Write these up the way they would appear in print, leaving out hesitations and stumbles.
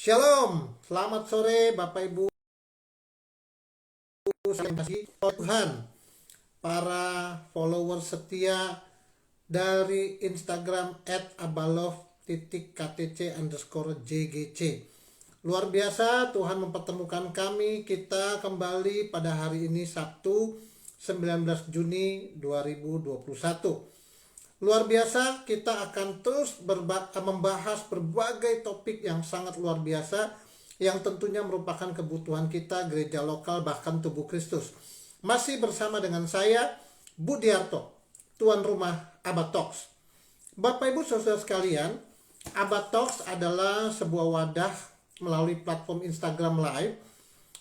Shalom, selamat sore Bapak Ibu, salam kasih Tuhan, para follower setia dari Instagram @abalov_ktc_jgc. Luar biasa, Tuhan mempertemukan kita kembali pada hari ini Sabtu 19 Juni 2021. Luar biasa, kita akan terus membahas berbagai topik yang sangat luar biasa yang tentunya merupakan kebutuhan kita, gereja lokal, bahkan tubuh Kristus. Masih bersama dengan saya, Budiarto, tuan rumah Abba Talks. Bapak Ibu Saudara sekalian, Abba Talks adalah sebuah wadah melalui platform Instagram Live,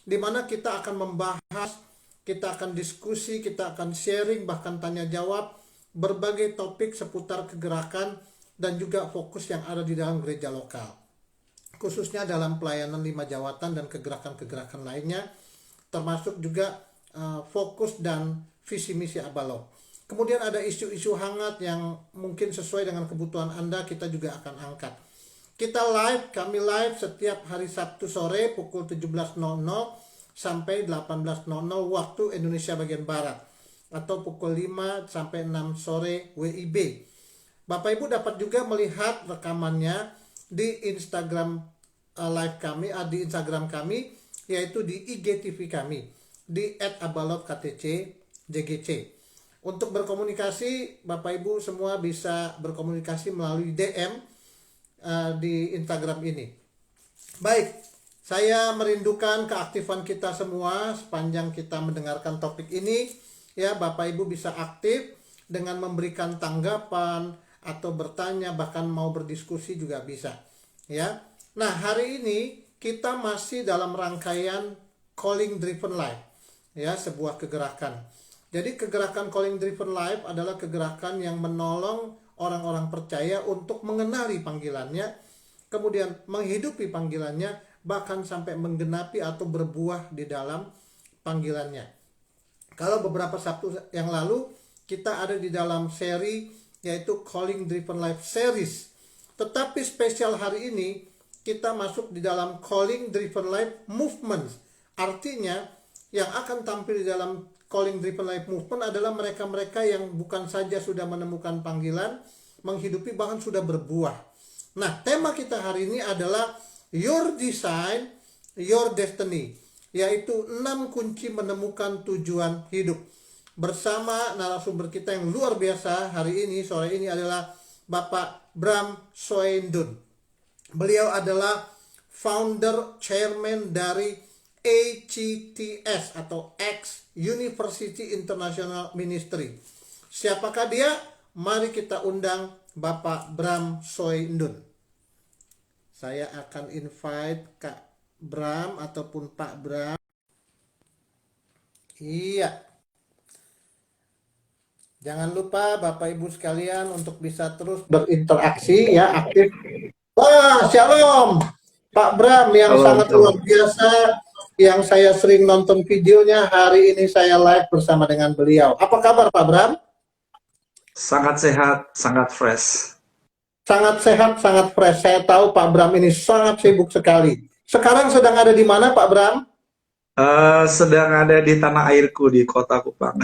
di mana kita akan membahas, kita akan diskusi, kita akan sharing, bahkan tanya jawab, berbagai topik seputar kegerakan dan juga fokus yang ada di dalam gereja lokal, khususnya dalam pelayanan 5 jawatan dan kegerakan-kegerakan lainnya, termasuk juga fokus dan visi misi Abalov. Kemudian ada isu-isu hangat yang mungkin sesuai dengan kebutuhan Anda, kita juga akan angkat. Kami live setiap hari Sabtu sore pukul 17.00 sampai 18.00 waktu Indonesia bagian Barat, atau pukul 5 sampai 6 sore WIB. Bapak Ibu dapat juga melihat rekamannya di Instagram live kami, di Instagram kami, yaitu di IGTV kami, di @abalov_ktc_jgc. Untuk berkomunikasi, Bapak Ibu semua bisa berkomunikasi melalui DM di Instagram ini. Baik, saya merindukan keaktifan kita semua sepanjang kita mendengarkan topik ini. Ya, Bapak Ibu bisa aktif dengan memberikan tanggapan atau bertanya, bahkan mau berdiskusi juga bisa. Ya. Nah, hari ini kita masih dalam rangkaian Calling Driven Life. Ya, sebuah kegerakan. Jadi kegerakan Calling Driven Life adalah kegerakan yang menolong orang-orang percaya untuk mengenali panggilannya, kemudian menghidupi panggilannya, bahkan sampai menggenapi atau berbuah di dalam panggilannya. Kalau beberapa Sabtu yang lalu kita ada di dalam seri yaitu Calling Driven Life Series. Tetapi spesial hari ini kita masuk di dalam Calling Driven Life Movement. Artinya yang akan tampil di dalam Calling Driven Life Movement adalah mereka-mereka yang bukan saja sudah menemukan panggilan, menghidupi, bahkan sudah berbuah. Nah, tema kita hari ini adalah Your Design, Your Destiny, yaitu 6 kunci menemukan tujuan hidup. Bersama narasumber kita yang luar biasa hari ini, sore ini adalah Bapak Bram Soeindun. Beliau adalah founder chairman dari ACTS atau X University International Ministry. Siapakah dia? Mari kita undang Bapak Bram Soeindun. Saya akan invite Kak Bram ataupun Pak Bram. Iya. Jangan lupa Bapak Ibu sekalian untuk bisa terus berinteraksi ya, aktif. Wah, shalom. Pak Bram yang Halo, sangat luar biasa, yang saya sering nonton videonya, hari ini saya live bersama dengan beliau. Apa kabar Pak Bram? sangat sehat, sangat fresh. Sangat sehat, sangat fresh. Saya tahu Pak Bram ini sangat sibuk sekali. Sekarang sedang ada di mana Pak Bram? Sedang ada di tanah airku di Kota Kupang.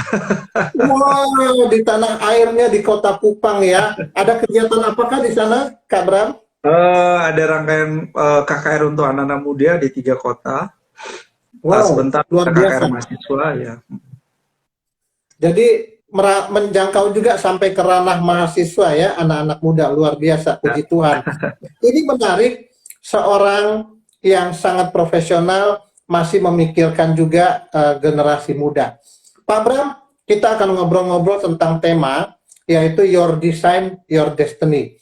Wow, di tanah airnya di Kota Kupang ya. Ada kegiatan apakah di sana, Kak Bram? Ada rangkaian KKR untuk anak-anak muda di 3 kota. Wow, Sebentar luar ada KKR biasa. mahasiswa ya. Jadi menjangkau juga sampai ke ranah mahasiswa ya, anak-anak muda, luar biasa, puji Tuhan. Ini menarik, seorang yang sangat profesional masih memikirkan juga generasi muda. Pak Bram, kita akan ngobrol-ngobrol tentang tema yaitu Your Design, Your Destiny.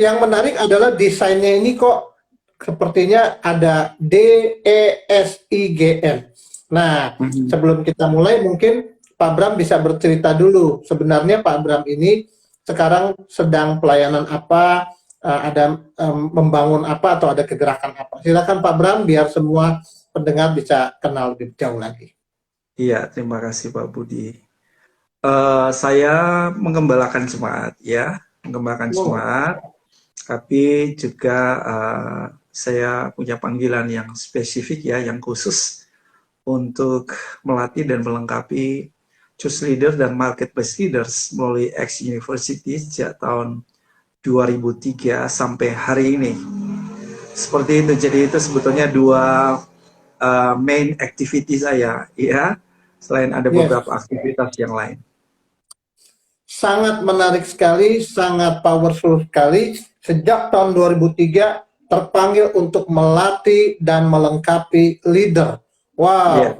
Yang menarik adalah desainnya ini kok sepertinya ada DESIGN. Nah, sebelum kita mulai mungkin Pak Bram bisa bercerita dulu. Sebenarnya Pak Bram ini sekarang sedang pelayanan apa, ada membangun apa, atau ada kegerakan apa. Silakan Pak Bram biar semua pendengar bisa kenal lebih jauh lagi. Iya, terima kasih Pak Budi. Saya mengembalakan jemaat ya, mengembalakan jemaat, tapi juga saya punya panggilan yang spesifik ya, yang khusus untuk melatih dan melengkapi church leader dan marketplace leaders melalui X University sejak tahun 2003 sampai hari ini. Seperti itu, jadi itu sebetulnya dua main activity saya, ya. Selain ada Yes. beberapa aktivitas yang lain. Sangat menarik sekali, sangat powerful sekali. Sejak tahun 2003 terpanggil untuk melatih dan melengkapi leader. Wow, Yeah.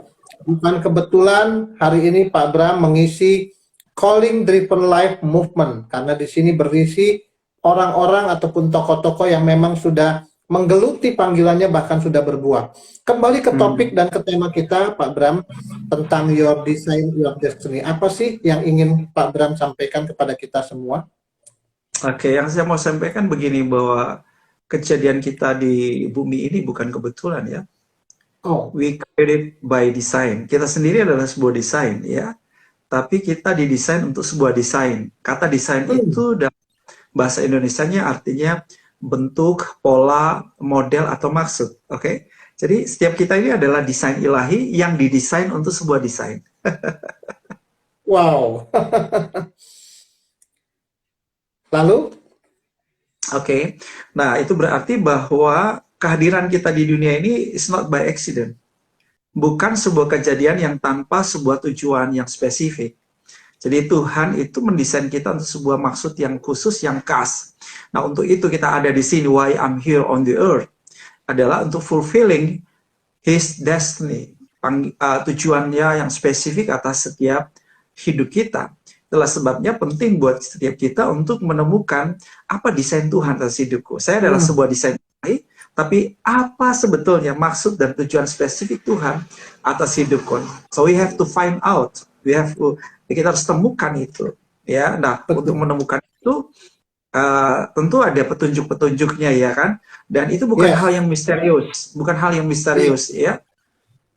bukan kebetulan hari ini Pak Bram mengisi Calling Driven Life Movement, karena di sini berisi orang-orang ataupun tokoh-tokoh yang memang sudah menggeluti panggilannya, bahkan sudah berbuah. Kembali ke topik dan ke tema kita, Pak Bram, tentang Your Design, Your Destiny. Apa sih yang ingin Pak Bram sampaikan kepada kita semua? Oke, yang saya mau sampaikan begini, bahwa kejadian kita di bumi ini bukan kebetulan ya. Oh, We created by design. Kita sendiri adalah sebuah desain ya. Tapi kita didesain untuk sebuah desain. Kata desain itu dalam bahasa Indonesianya artinya bentuk, pola, model, atau maksud. Oke? Jadi setiap kita ini adalah desain ilahi yang didesain untuk sebuah desain. wow. Lalu? Oke, nah itu berarti bahwa kehadiran kita di dunia ini is not by accident. Bukan sebuah kejadian yang tanpa sebuah tujuan yang spesifik. Jadi Tuhan itu mendesain kita untuk sebuah maksud yang khusus, yang khas. Nah, untuk itu kita ada di sini. Why I'm here on the earth adalah untuk fulfilling His destiny. Tujuannya yang spesifik atas setiap hidup kita. Itulah sebabnya penting buat setiap kita untuk menemukan apa desain Tuhan atas hidupku. Saya adalah sebuah desain ilahi, tapi apa sebetulnya maksud dan tujuan spesifik Tuhan atas hidupku. So we have to find out. Kita harus temukan itu. Ya, nah untuk menemukan itu tentu ada petunjuk-petunjuknya ya kan. Dan itu bukan hal yang misterius, bukan hal yang misterius ya.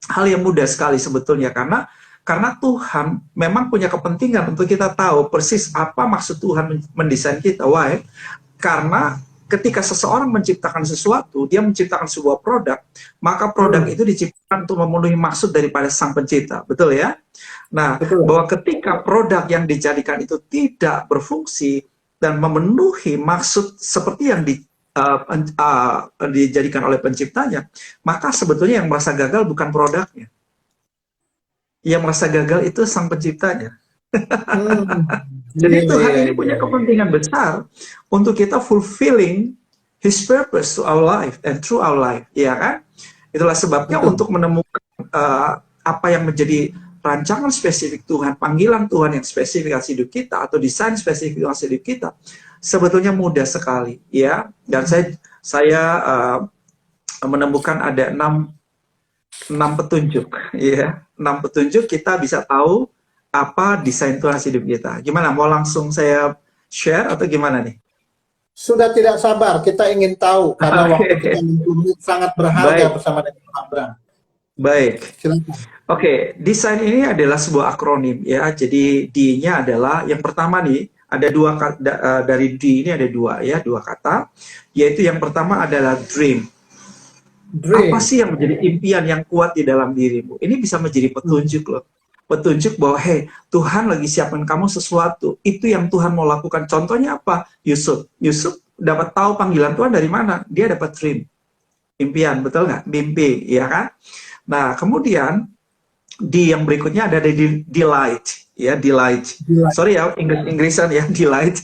Hal yang mudah sekali sebetulnya, karena Tuhan memang punya kepentingan untuk kita tahu persis apa maksud Tuhan mendesain kita. Why? Karena ketika seseorang menciptakan sesuatu, dia menciptakan sebuah produk, maka produk itu diciptakan untuk memenuhi maksud daripada Sang Pencipta. Betul ya? Nah, bahwa ketika produk yang dijadikan itu tidak berfungsi dan memenuhi maksud seperti yang dijadikan oleh penciptanya, maka sebetulnya yang merasa gagal bukan produknya. Yang merasa gagal itu Sang Penciptanya. Jadi Tuhan ini punya kepentingan besar untuk kita fulfilling His purpose to our life and through our life, ya kan? Itulah sebabnya untuk menemukan apa yang menjadi rancangan spesifik Tuhan, panggilan Tuhan yang spesifik atas hidup kita, atau desain spesifik atas hidup kita, sebetulnya mudah sekali, ya. Dan saya menemukan ada 6 petunjuk, ya. 6 petunjuk kita bisa tahu apa desain Tuhan atas hidup kita. Gimana? Mau langsung saya share atau gimana nih? Sudah tidak sabar, kita ingin tahu karena waktu kita sangat berharga bersama dengan Pak Bram. Baik. Oke, desain ini adalah sebuah akronim ya. Jadi D-nya adalah yang pertama nih, ada dari D ini ada dua kata, yaitu yang pertama adalah dream. Apa sih yang menjadi impian yang kuat di dalam dirimu? Ini bisa menjadi petunjuk loh. Petunjuk bahwa hey, Tuhan lagi siapkan kamu sesuatu. Itu yang Tuhan mau lakukan. Contohnya apa? Yusuf dapat tahu panggilan Tuhan dari mana? Dia dapat dream. Impian, betul nggak? Mimpi, ya kan? Nah, kemudian di yang berikutnya ada delight, ya, delight. Sorry ya, Inggrisan ya, delight.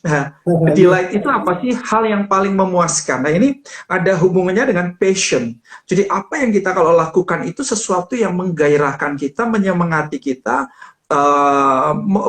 Nah, delight itu apa sih? Hal yang paling memuaskan. Nah, ini ada hubungannya dengan passion. Jadi apa yang kita kalau lakukan itu sesuatu yang menggairahkan kita, menyemangati kita,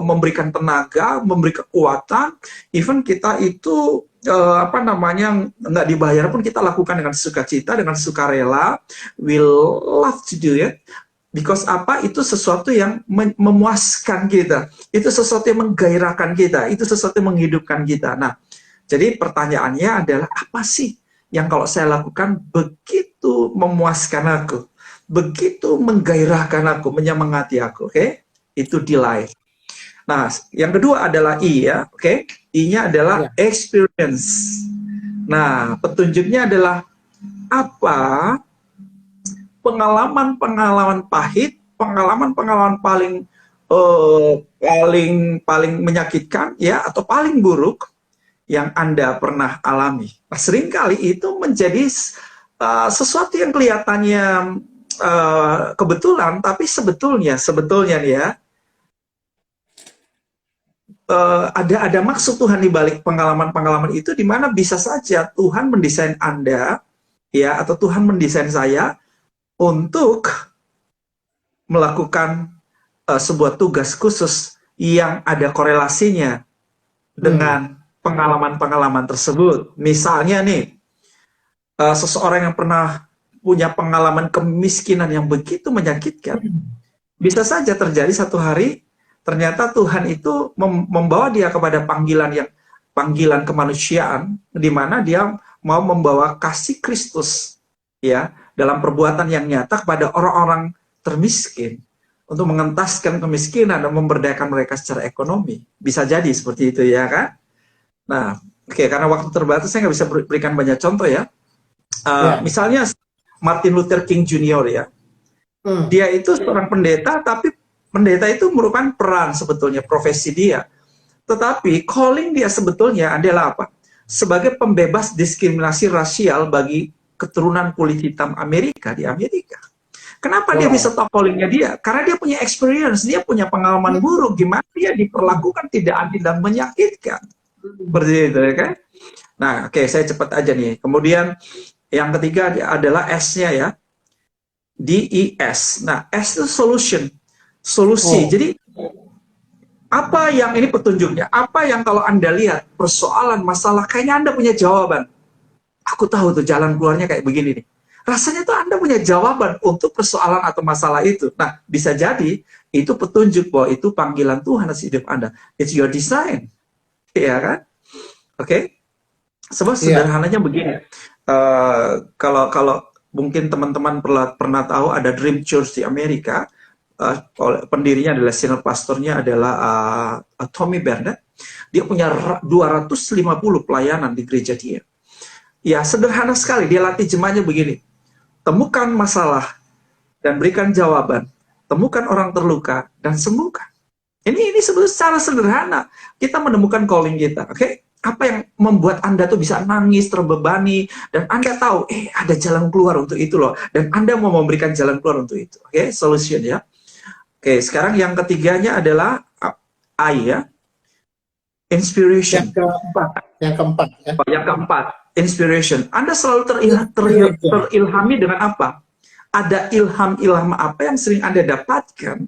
memberikan tenaga, memberi kekuatan. Even kita itu nggak dibayar pun kita lakukan dengan sukacita, dengan sukarela. We'll love to do it. Because apa? Itu sesuatu yang memuaskan kita. Itu sesuatu yang menggairahkan kita. Itu sesuatu yang menghidupkan kita. Nah, jadi pertanyaannya adalah apa sih yang kalau saya lakukan begitu memuaskan aku, begitu menggairahkan aku, menyemangati aku, oke? Itu delight. Nah, yang kedua adalah I ya, oke? I-nya adalah experience. Nah, petunjuknya adalah apa pengalaman-pengalaman pahit, pengalaman-pengalaman paling menyakitkan ya, atau paling buruk yang Anda pernah alami. Nah, seringkali itu menjadi sesuatu yang kelihatannya kebetulan, tapi sebetulnya nih ya, ada maksud Tuhan di balik pengalaman-pengalaman itu, di mana bisa saja Tuhan mendesain Anda ya, atau Tuhan mendesain saya untuk melakukan sebuah tugas khusus yang ada korelasinya dengan pengalaman-pengalaman tersebut. Misalnya nih, seseorang yang pernah punya pengalaman kemiskinan yang begitu menyakitkan, bisa saja terjadi satu hari ternyata Tuhan itu membawa dia kepada panggilan kemanusiaan, di mana dia mau membawa kasih Kristus ya, dalam perbuatan yang nyata kepada orang-orang termiskin, untuk mengentaskan kemiskinan dan memberdayakan mereka secara ekonomi. Bisa jadi seperti itu ya kan? Nah, oke, karena waktu terbatas saya nggak bisa berikan banyak contoh ya. Misalnya Martin Luther King Jr. ya, dia itu seorang pendeta, tapi pendeta itu merupakan peran sebetulnya, profesi dia. Tetapi calling dia sebetulnya adalah apa? Sebagai pembebas diskriminasi rasial bagi keturunan kulit hitam Amerika di Amerika. Kenapa dia bisa tahu callingnya dia? Karena dia punya experience, dia punya pengalaman buruk, gimana dia diperlakukan tidak adil dan menyakitkan. Seperti itu ya kan? Nah, oke, saya cepat aja nih. Kemudian yang ketiga adalah S-nya ya. DES. Nah, S itu solution. Solusi. Jadi apa yang ini petunjuknya? Apa yang kalau Anda lihat persoalan, masalah, kayaknya Anda punya jawaban. Aku tahu tuh jalan keluarnya kayak begini nih. Rasanya tuh Anda punya jawaban untuk persoalan atau masalah itu. Nah, bisa jadi itu petunjuk bahwa itu panggilan Tuhan atas hidup Anda. It's your design. Ya kan? Oke? Sebab sederhananya begini. Kalau mungkin teman-teman pernah tahu ada Dream Church di Amerika. Pendirinya adalah senior pastornya adalah Tommy Bernard. Dia punya 250 pelayanan di gereja dia. Ya, sederhana sekali. Dia latih jemaatnya begini. Temukan masalah dan berikan jawaban. Temukan orang terluka dan sembuhkan. Ini sebetulnya secara sederhana kita menemukan calling kita. Oke? Apa yang membuat Anda tuh bisa nangis, terbebani, dan Anda tahu, ada jalan keluar untuk itu loh. Dan Anda mau memberikan jalan keluar untuk itu. Oke? Solution ya. Oke, sekarang yang ketiganya adalah I ya. Inspiration. Yang keempat, inspiration. Anda selalu terilhami dengan apa? Ada ilham apa yang sering Anda dapatkan,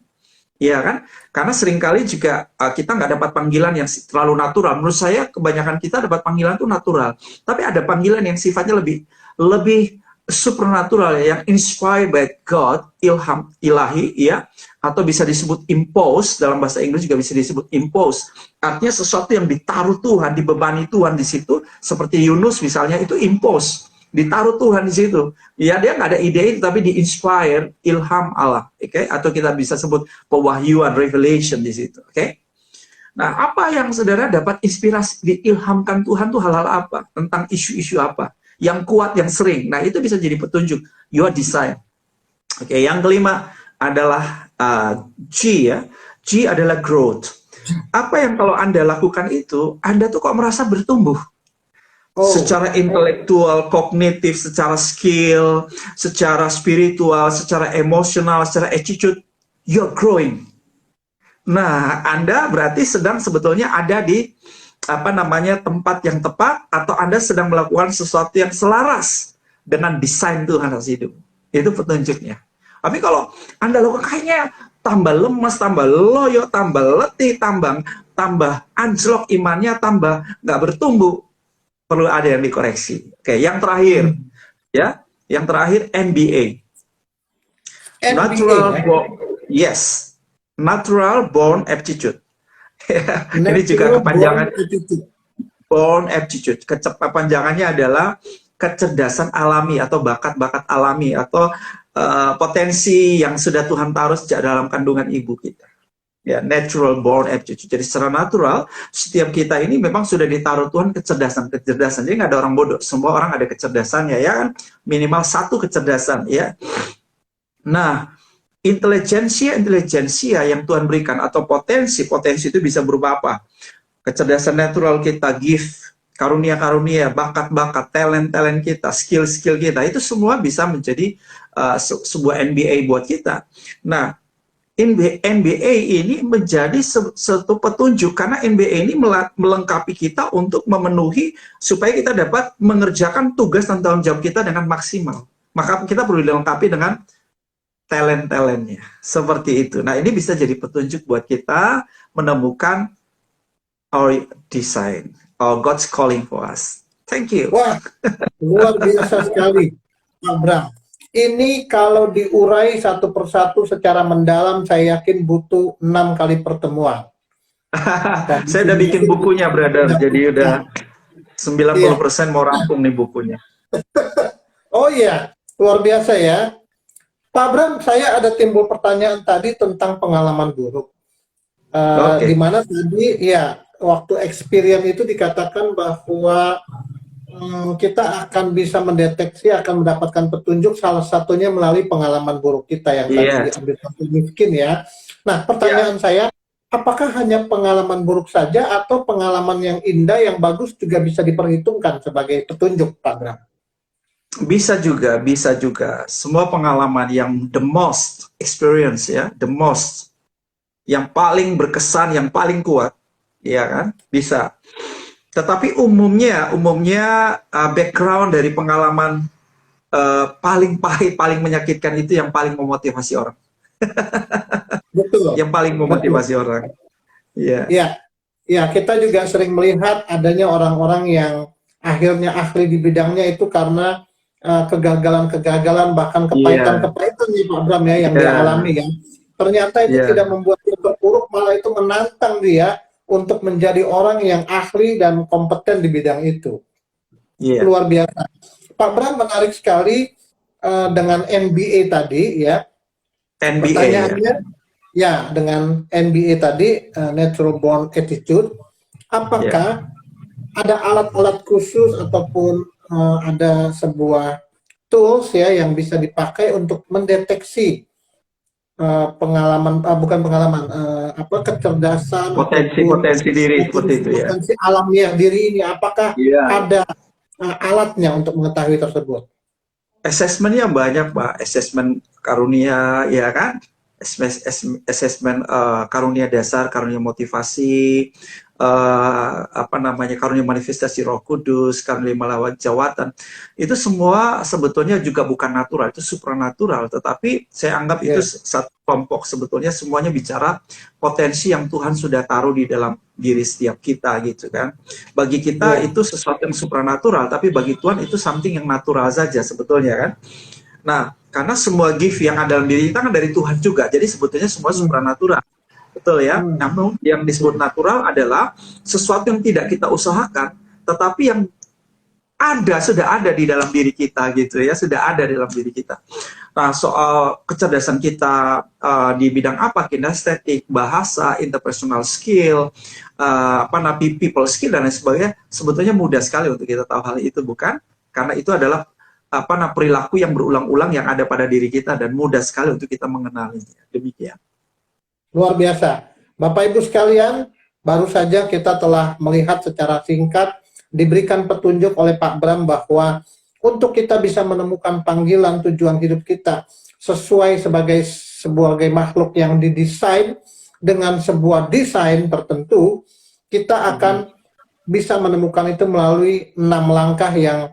ya kan? Karena seringkali juga kita nggak dapat panggilan yang terlalu natural. Menurut saya kebanyakan kita dapat panggilan itu natural, tapi ada panggilan yang sifatnya lebih supernatural ya, yang inspired by God, ilham ilahi ya, atau bisa disebut impose, dalam bahasa Inggris juga bisa disebut impose. Artinya sesuatu yang ditaruh Tuhan, dibebani Tuhan di situ, seperti Yunus misalnya, itu impose, ditaruh Tuhan di situ. Ya, dia nggak ada ide, tapi di-inspire, ilham Allah, oke? Atau kita bisa sebut pewahyuan, revelation di situ, oke? Nah, apa yang saudara dapat inspirasi, diilhamkan Tuhan tuh hal-hal apa? Tentang isu-isu apa? Yang kuat, yang sering. Nah, itu bisa jadi petunjuk. Your desire. Oke, yang kelima adalah G ya. G adalah growth. Apa yang kalau Anda lakukan itu, Anda tuh kok merasa bertumbuh. Secara intelektual, kognitif, secara skill, secara spiritual, secara emosional, secara attitude, you're growing. Nah, Anda berarti sedang sebetulnya ada di tempat yang tepat, atau Anda sedang melakukan sesuatu yang selaras dengan desain Tuhan atas hidup. Itu petunjuknya. Tapi kalau Anda lakukan kayaknya tambah lemas, tambah loyo, tambah letih, tambah anjlok imannya, tambah nggak bertumbuh, perlu ada yang dikoreksi. Oke, yang terakhir ya, yang terakhir NBA. Natural born aptitude. Ini juga kepanjangan born aptitude. Kepanjangannya adalah kecerdasan alami atau bakat-bakat alami atau potensi yang sudah Tuhan taruh sejak dalam kandungan ibu kita. Ya, natural born aptitude. Jadi secara natural, setiap kita ini memang sudah ditaruh Tuhan kecerdasan. Jadi nggak ada orang bodoh. Semua orang ada kecerdasannya, ya kan? Minimal satu kecerdasan, ya. Nah, intelijensia yang Tuhan berikan atau potensi itu bisa berupa apa? Kecerdasan natural kita, gift, karunia-karunia, bakat-bakat, talent kita, skill-skill kita, itu semua bisa menjadi sebuah NBA buat kita. Nah, NBA ini menjadi satu petunjuk karena NBA ini melengkapi kita untuk memenuhi supaya kita dapat mengerjakan tugas dan tanggung jawab kita dengan maksimal. Maka kita perlu dilengkapi dengan talent-talentnya. Seperti itu. Nah, ini bisa jadi petunjuk buat kita menemukan our design, our God's calling for us. Thank you. Wah, luar biasa sekali, Pak Bram. Ini kalau diurai satu persatu secara mendalam, saya yakin butuh 6 kali pertemuan. Saya udah bikin bukunya, brother. Jadi udah 90% mau rampung nih bukunya. Oh iya, luar biasa ya. Pak Bram, saya ada timbul pertanyaan tadi tentang pengalaman buruk. Di mana tadi ya waktu experience itu dikatakan bahwa kita akan bisa mendeteksi, akan mendapatkan petunjuk salah satunya melalui pengalaman buruk kita yang tadi diambil contoh miskin ya. Nah, pertanyaan saya, apakah hanya pengalaman buruk saja atau pengalaman yang indah, yang bagus juga bisa diperhitungkan sebagai petunjuk, Pak Bram? Bisa juga. Semua pengalaman yang the most experience ya, the most, yang paling berkesan, yang paling kuat, ya kan, bisa. Tetapi umumnya background dari pengalaman paling pahit, paling menyakitkan itu yang paling memotivasi orang. Betul. Yang paling memotivasi orang. Ya, kita juga sering melihat adanya orang-orang yang akhirnya ahli di bidangnya itu karena kegagalan-kegagalan, bahkan kepahitan-kepahitan nih Pak Bram ya yang dia alami ya. Ternyata itu tidak membuat dia terpuruk, malah itu menantang dia untuk menjadi orang yang ahli dan kompeten di bidang itu. Luar biasa. Pak Bram, menarik sekali dengan NBA tadi ya. Pertanyaannya ya, dengan NBA tadi, Natural Born Attitude, apakah ada alat-alat khusus ataupun ada sebuah tools ya yang bisa dipakai untuk mendeteksi kecerdasan, potensi diri seperti itu ya. Potensi alamiah diri ini, apakah ada alatnya untuk mengetahui tersebut? Assessment-nya banyak, Pak. Assessment karunia, ya kan? Assessment karunia dasar, karunia motivasi, karunia manifestasi Roh Kudus, karunia melawan jawatan. Itu semua sebetulnya juga bukan natural, itu supranatural. Tetapi saya anggap itu satu kelompok, sebetulnya semuanya bicara potensi yang Tuhan sudah taruh di dalam diri setiap kita, gitu kan. Bagi kita itu sesuatu yang supranatural, tapi bagi Tuhan itu something yang natural saja sebetulnya kan. Nah, karena semua gift yang ada dalam diri kita kan dari Tuhan juga, jadi sebetulnya semua supranatural. Betul ya. Namun yang disebut natural adalah sesuatu yang tidak kita usahakan, tetapi yang sudah ada di dalam diri kita gitu ya, sudah ada di dalam diri kita. Nah, soal kecerdasan kita di bidang apa, kinestetik, bahasa, interpersonal skill, people skill dan lain sebagainya, sebetulnya mudah sekali untuk kita tahu hal itu, bukan? Karena itu adalah perilaku yang berulang-ulang yang ada pada diri kita dan mudah sekali untuk kita mengenalinya. Demikian. Luar biasa. Bapak Ibu sekalian, baru saja kita telah melihat secara singkat, diberikan petunjuk oleh Pak Bram bahwa untuk kita bisa menemukan panggilan tujuan hidup kita sesuai sebagai makhluk yang didesain dengan sebuah desain tertentu, kita akan bisa menemukan itu melalui 6 langkah yang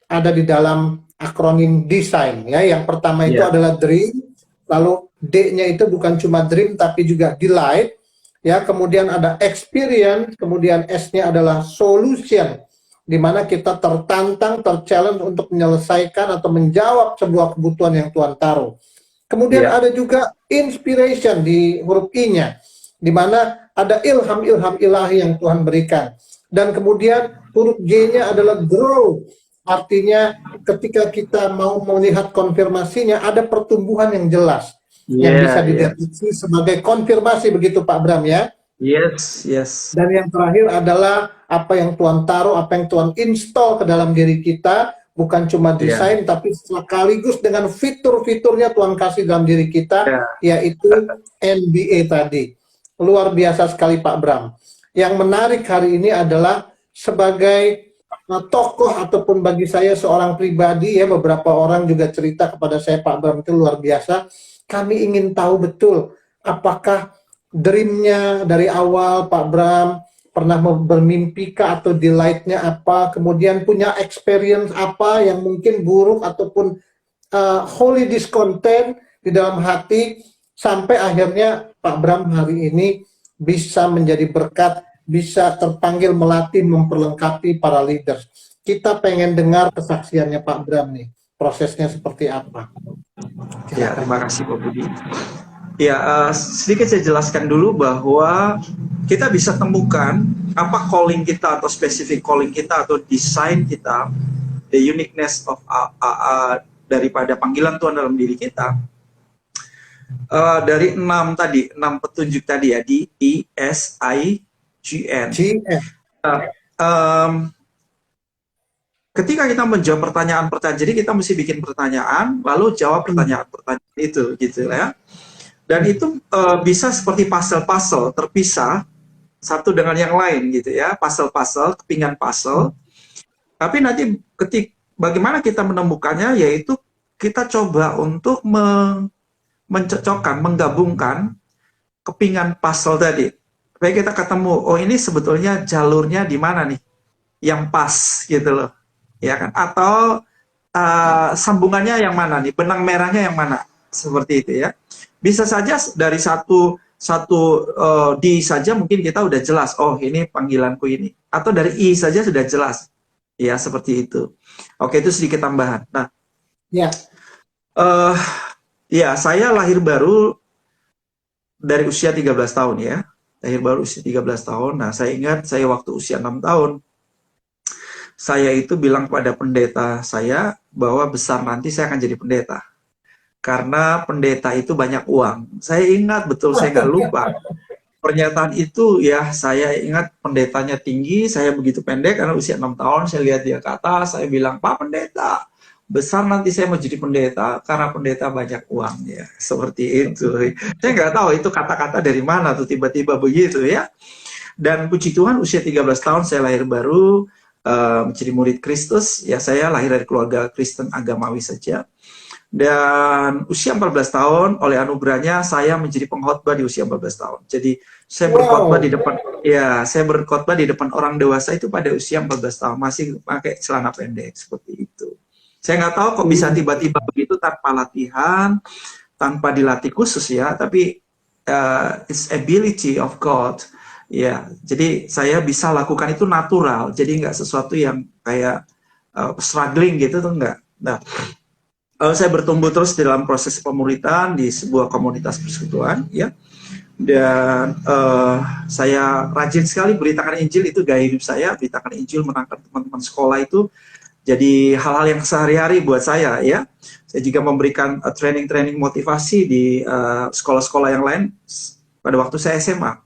ada di dalam akronim desain ya. Yang pertama itu adalah dream, lalu D-nya itu bukan cuma dream tapi juga delight ya, kemudian ada experience, kemudian S-nya adalah solution, di mana kita tertantang, terchallenge untuk menyelesaikan atau menjawab sebuah kebutuhan yang Tuhan taruh. Kemudian ada juga inspiration di huruf I-nya, di mana ada ilham-ilham ilahi yang Tuhan berikan. Dan kemudian huruf J-nya adalah grow, artinya ketika kita mau melihat konfirmasinya ada pertumbuhan yang jelas. yang bisa Yeah, yeah. dideteksi sebagai konfirmasi, begitu Pak Bram ya. Yes, yes. Dan yang terakhir adalah apa yang Tuhan taruh, apa yang Tuhan install ke dalam diri kita, bukan cuma Yeah, desain, tapi sekaligus dengan fitur-fiturnya Tuhan kasih dalam diri kita, yeah. yaitu NBA tadi. Luar biasa sekali Pak Bram. Yang menarik hari ini adalah sebagai tokoh ataupun bagi saya seorang pribadi ya, beberapa orang juga cerita kepada saya, Pak Bram itu luar biasa. Kami ingin tahu betul apakah dreamnya dari awal Pak Bram pernah bermimpikah atau delightnya apa, kemudian punya experience apa yang mungkin buruk ataupun holy discontent di dalam hati, sampai akhirnya Pak Bram hari ini bisa menjadi berkat, bisa terpanggil melatih, memperlengkapi para leaders. Kita pengen dengar kesaksiannya Pak Bram nih, prosesnya seperti apa. Ya, terima kasih Pak Budi. Ya, sedikit saya jelaskan dulu bahwa kita bisa temukan apa calling kita atau spesifik calling kita atau desain kita, the uniqueness of daripada panggilan Tuhan dalam diri kita. Dari 6 petunjuk tadi ya, DESIGN. Ketika kita menjawab pertanyaan-pertanyaan, jadi kita mesti bikin pertanyaan, lalu jawab pertanyaan-pertanyaan itu, gitu ya. Dan itu bisa seperti puzzle-puzzle terpisah satu dengan yang lain, gitu ya. Puzzle-puzzle, kepingan puzzle. Tapi nanti bagaimana kita menemukannya, yaitu kita coba untuk mencocokkan, menggabungkan kepingan puzzle tadi. Supaya kita ketemu, oh ini sebetulnya jalurnya di mana nih, yang pas, gitu loh. Ya kan? Atau sambungannya yang mana nih, benang merahnya yang mana, seperti itu ya. Bisa saja dari satu D saja mungkin kita udah jelas, oh ini panggilanku ini, atau dari I saja sudah jelas, ya seperti itu. Oke, itu sedikit tambahan. Nah, ya, ya saya lahir baru dari usia 13 tahun ya, lahir baru usia 13 tahun. Nah, saya ingat saya waktu usia 6 tahun. Saya itu bilang kepada pendeta saya bahwa besar nanti saya akan jadi pendeta. Karena pendeta itu banyak uang. Saya ingat betul, saya nggak lupa. Pernyataan itu ya, saya ingat pendetanya tinggi, saya begitu pendek karena usia 6 tahun, saya lihat dia ke atas, saya bilang, Pak Pendeta, besar nanti saya mau jadi pendeta karena pendeta banyak uang ya. Seperti itu. Saya nggak tahu itu kata-kata dari mana tuh tiba-tiba begitu ya. Dan puji Tuhan usia 13 tahun saya lahir baru, menjadi murid Kristus, ya saya lahir dari keluarga Kristen agamawi saja. Dan usia 14 tahun, oleh anugerahnya saya menjadi pengkhotbah di usia 14 tahun. Jadi saya berkhotbah di depan, ya saya berkhotbah di depan orang dewasa itu pada usia 14 tahun, masih pakai celana pendek seperti itu. Saya nggak tahu kok bisa tiba-tiba begitu tanpa latihan, tanpa dilatih khusus ya, tapi it's ability of God. Ya, jadi saya bisa lakukan itu natural, jadi nggak sesuatu yang kayak struggling gitu tuh enggak. Nah, saya bertumbuh terus dalam proses pemuridan di sebuah komunitas persekutuan, ya. Dan saya rajin sekali beritakan Injil, itu gaya hidup saya, beritakan Injil, menangkan teman-teman sekolah itu jadi hal-hal yang sehari-hari buat saya, ya. Saya juga memberikan training-training motivasi di sekolah-sekolah yang lain pada waktu saya SMA.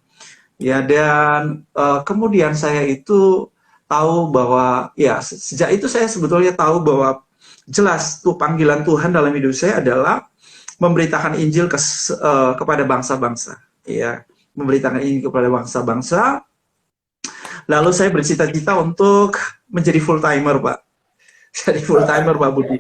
Ya, dan kemudian saya itu tahu bahwa ya sejak itu saya sebetulnya tahu bahwa jelas tuh panggilan Tuhan dalam hidup saya adalah memberitakan Injil kepada bangsa-bangsa, ya, memberitakan Injil kepada bangsa-bangsa. Lalu saya bercita-cita untuk menjadi full timer, Pak. Jadi full timer, Pak Budi.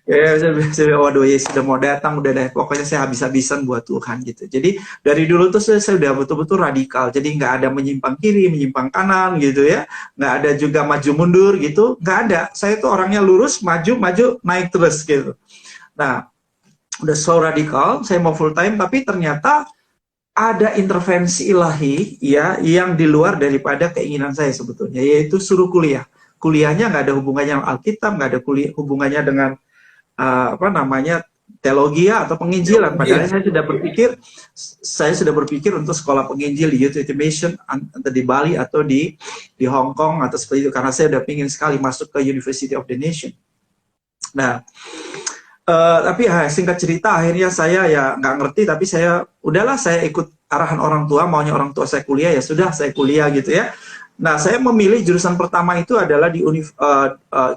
Ya, saya waduh ya sudah mau datang, udah deh, pokoknya saya habis-habisan buat Tuhan gitu. Jadi dari dulu tuh saya udah betul-betul radikal. Jadi nggak ada menyimpang kiri, menyimpang kanan gitu ya. Nggak ada juga maju mundur gitu. Nggak ada. Saya tuh orangnya lurus, maju, naik terus gitu. Nah, udah so radikal, saya mau full time, tapi ternyata ada intervensi ilahi ya yang di luar daripada keinginan saya sebetulnya, yaitu suruh kuliah. Kuliahnya nggak ada hubungannya dengan Alkitab, nggak ada hubungannya dengan teologi atau penginjilan. Padahal saya sudah berpikir untuk sekolah penginjil di Youth Mission, entah di Bali atau di Hong Kong atau seperti itu, karena saya udah pingin sekali masuk ke University of the Nation. Nah, Tapi singkat cerita akhirnya saya ya nggak ngerti, tapi udahlah saya ikut arahan orang tua, maunya orang tua saya kuliah, ya sudah saya kuliah gitu ya. Nah, saya memilih jurusan pertama itu adalah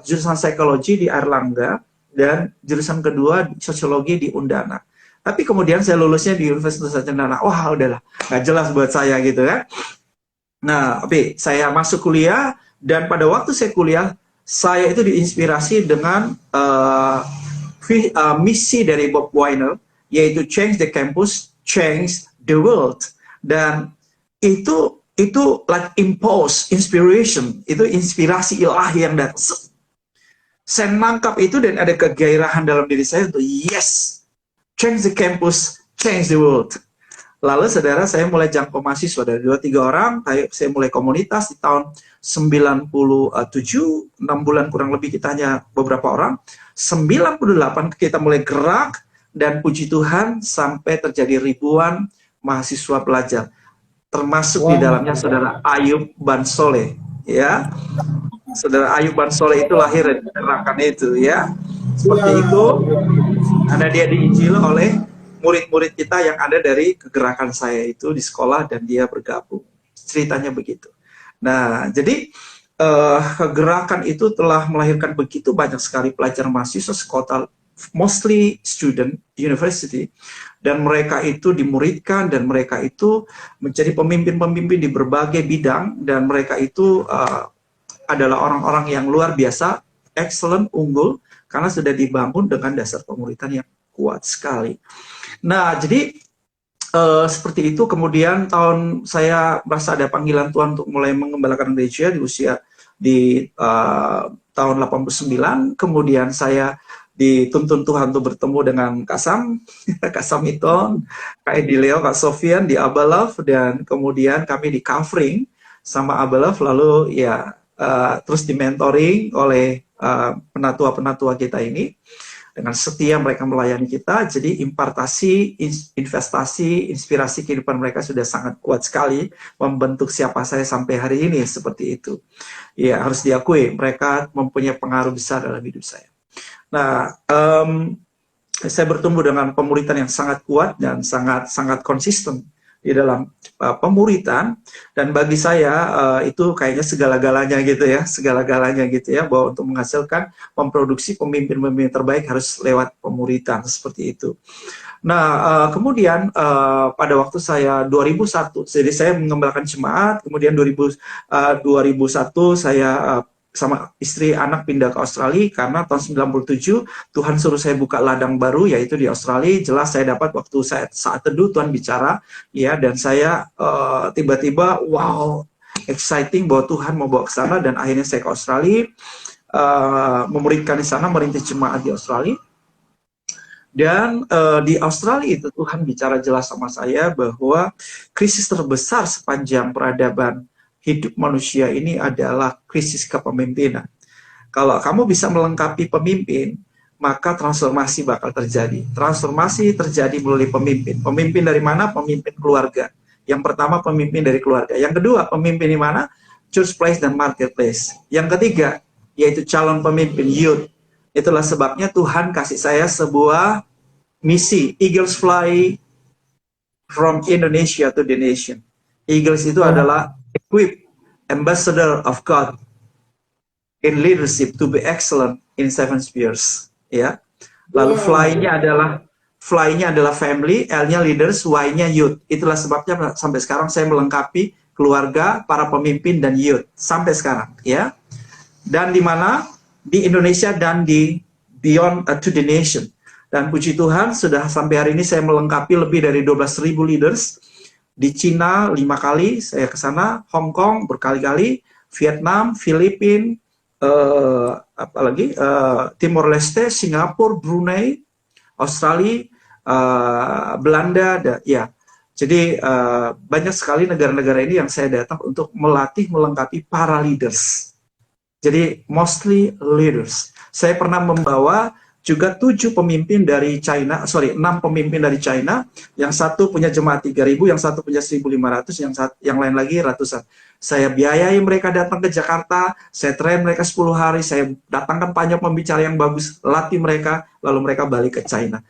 jurusan psikologi di Airlangga, dan jurusan kedua sosiologi di Undana. Tapi kemudian saya lulusnya di Universitas Nusa Cendana. Wah, udahlah, nggak jelas buat saya gitu kan. Nah, tapi saya masuk kuliah, dan pada waktu saya kuliah, saya itu diinspirasi dengan misi dari Bob Weiner, yaitu change the campus, change the world. Dan itu like impulse, inspiration, itu inspirasi ilahi yang datang. Saya nangkap itu dan ada kegairahan dalam diri saya untuk yes, change the campus, change the world. Lalu saudara, saya mulai jangkau mahasiswa dari 2-3 orang, saya mulai komunitas di tahun 97, 6 bulan kurang lebih kita hanya beberapa orang. 98 kita mulai gerak, dan puji Tuhan sampai terjadi ribuan mahasiswa pelajar. Termasuk di dalamnya saudara Ayub Bansole, ya. Saudara Ayub Bansole itu lahir dari gerakan itu, ya. Seperti itu, karena dia diinjil oleh murid-murid kita yang ada dari kegerakan saya itu di sekolah, dan dia bergabung. Ceritanya begitu. Nah, jadi kegerakan itu telah melahirkan begitu banyak sekali pelajar mahasiswa sekota, mostly student university, dan mereka itu dimuridkan, dan mereka itu menjadi pemimpin-pemimpin di berbagai bidang, dan mereka itu adalah orang-orang yang luar biasa, excellent, unggul, karena sudah dibangun dengan dasar pemuridan yang kuat sekali. Nah, jadi seperti itu. Kemudian saya merasa ada panggilan Tuhan untuk mulai mengembalakan gereja di tahun 89. Kemudian saya dituntun Tuhan untuk bertemu dengan Kak Sam, Kak Samiton, Kak Edileo, Kak Sofian di Abalaf, dan kemudian kami di covering sama Abalaf, lalu ya terus di mentoring oleh penatua-penatua kita ini. Dengan setia mereka melayani kita, jadi impartasi, investasi, inspirasi kehidupan mereka sudah sangat kuat sekali, membentuk siapa saya sampai hari ini, seperti itu. Ya, harus diakui, mereka mempunyai pengaruh besar dalam hidup saya. Nah, saya bertumbuh dengan pemuritan yang sangat kuat dan sangat konsisten di dalam pemuritan, dan bagi saya itu kayaknya segala-galanya gitu ya, bahwa untuk menghasilkan, memproduksi pemimpin-pemimpin terbaik harus lewat pemuritan, seperti itu. Nah, kemudian pada waktu saya 2001, jadi saya mengembalakan jemaat, kemudian 2001 saya sama istri anak pindah ke Australia, karena tahun 97 Tuhan suruh saya buka ladang baru, yaitu di Australia. Jelas saya dapat waktu saat teduh Tuhan bicara, ya, dan saya tiba-tiba wow, exciting bahwa Tuhan mau bawa ke sana, dan akhirnya saya ke Australia, memuridkan di sana, merintis jemaat di Australia. Dan di Australia itu Tuhan bicara jelas sama saya bahwa krisis terbesar sepanjang peradaban hidup manusia ini adalah krisis kepemimpinan. Kalau kamu bisa melengkapi pemimpin, maka transformasi bakal terjadi. Transformasi terjadi melalui pemimpin. Pemimpin dari mana? Pemimpin keluarga. Yang pertama, pemimpin dari keluarga. Yang kedua, pemimpin di mana? Church place dan marketplace. Yang ketiga, yaitu calon pemimpin, youth. Itulah sebabnya Tuhan kasih saya sebuah misi, Eagles Fly from Indonesia to the Nation. Eagles itu adalah equip ambassador of God in leadership to be excellent in 7 spheres, ya. Lalu fly-nya adalah family, L-nya leaders, Y-nya youth. Itulah sebabnya sampai sekarang saya melengkapi keluarga, para pemimpin, dan youth sampai sekarang, ya. Dan di mana? Di Indonesia dan di beyond to the nation. Dan puji Tuhan sudah sampai hari ini saya melengkapi lebih dari 12.000 leaders. Di Cina 5 kali saya ke sana, Hong Kong berkali-kali, Vietnam, Filipina, Timor Leste, Singapura, Brunei, Australia, Belanda, ya. Jadi banyak sekali negara-negara ini yang saya datang untuk melatih, melengkapi para leaders. Jadi mostly leaders. Saya pernah membawa juga 7 pemimpin dari China, 6 pemimpin dari China, yang satu punya jemaat 3.000, yang satu punya 1.500, yang lain lagi ratusan. Saya biayai mereka datang ke Jakarta, saya train mereka 10 hari, saya datangkan banyak pembicara yang bagus, latih mereka, lalu mereka balik ke China.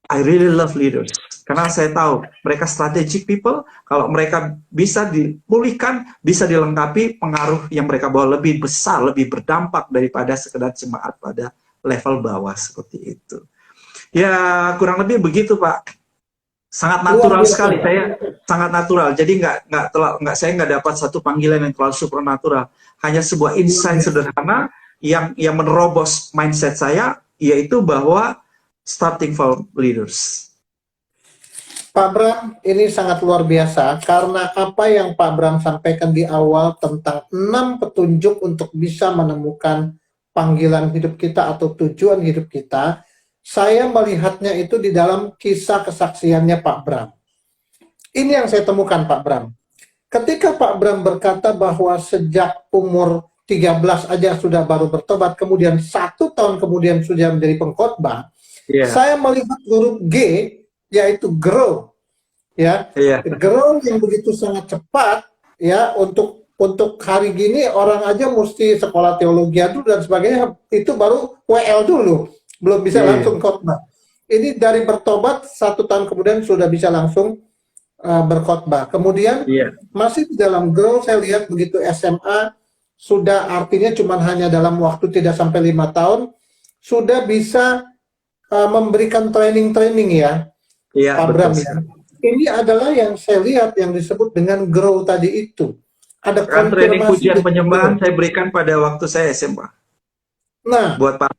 I really love leaders. Karena saya tahu mereka strategic people, kalau mereka bisa dipulihkan, bisa dilengkapi, pengaruh yang mereka bawa lebih besar, lebih berdampak daripada sekedar jemaat pada level bawah seperti itu. Ya, kurang lebih begitu, Pak. Sangat natural sekali, saya sangat natural. Jadi saya nggak dapat satu panggilan yang terlalu supernatural. Hanya sebuah insight sederhana yang menerobos mindset saya, yaitu bahwa starting from leaders. Pak Bram, ini sangat luar biasa karena apa yang Pak Bram sampaikan di awal tentang 6 petunjuk untuk bisa menemukan panggilan hidup kita atau tujuan hidup kita, saya melihatnya itu di dalam kisah kesaksiannya Pak Bram. Ini yang saya temukan Pak Bram. Ketika Pak Bram berkata bahwa sejak umur 13 aja sudah baru bertobat, kemudian 1 tahun kemudian sudah menjadi pengkhotbah, saya melihat huruf G, yaitu grow, ya, grow yang begitu sangat cepat, ya, untuk hari gini orang aja mesti sekolah teologi dulu dan sebagainya, itu baru WL dulu, belum bisa langsung khotbah. Ini dari bertobat 1 tahun kemudian sudah bisa langsung berkhotbah. Kemudian masih di dalam grow, saya lihat begitu SMA sudah, artinya cuma hanya dalam waktu tidak sampai 5 tahun sudah bisa memberikan training ya, Pak Bram ya. Ini adalah yang saya lihat yang disebut dengan grow tadi itu. Ada training pujian penyembahan saya berikan pada waktu saya SMA. Nah, buat Pak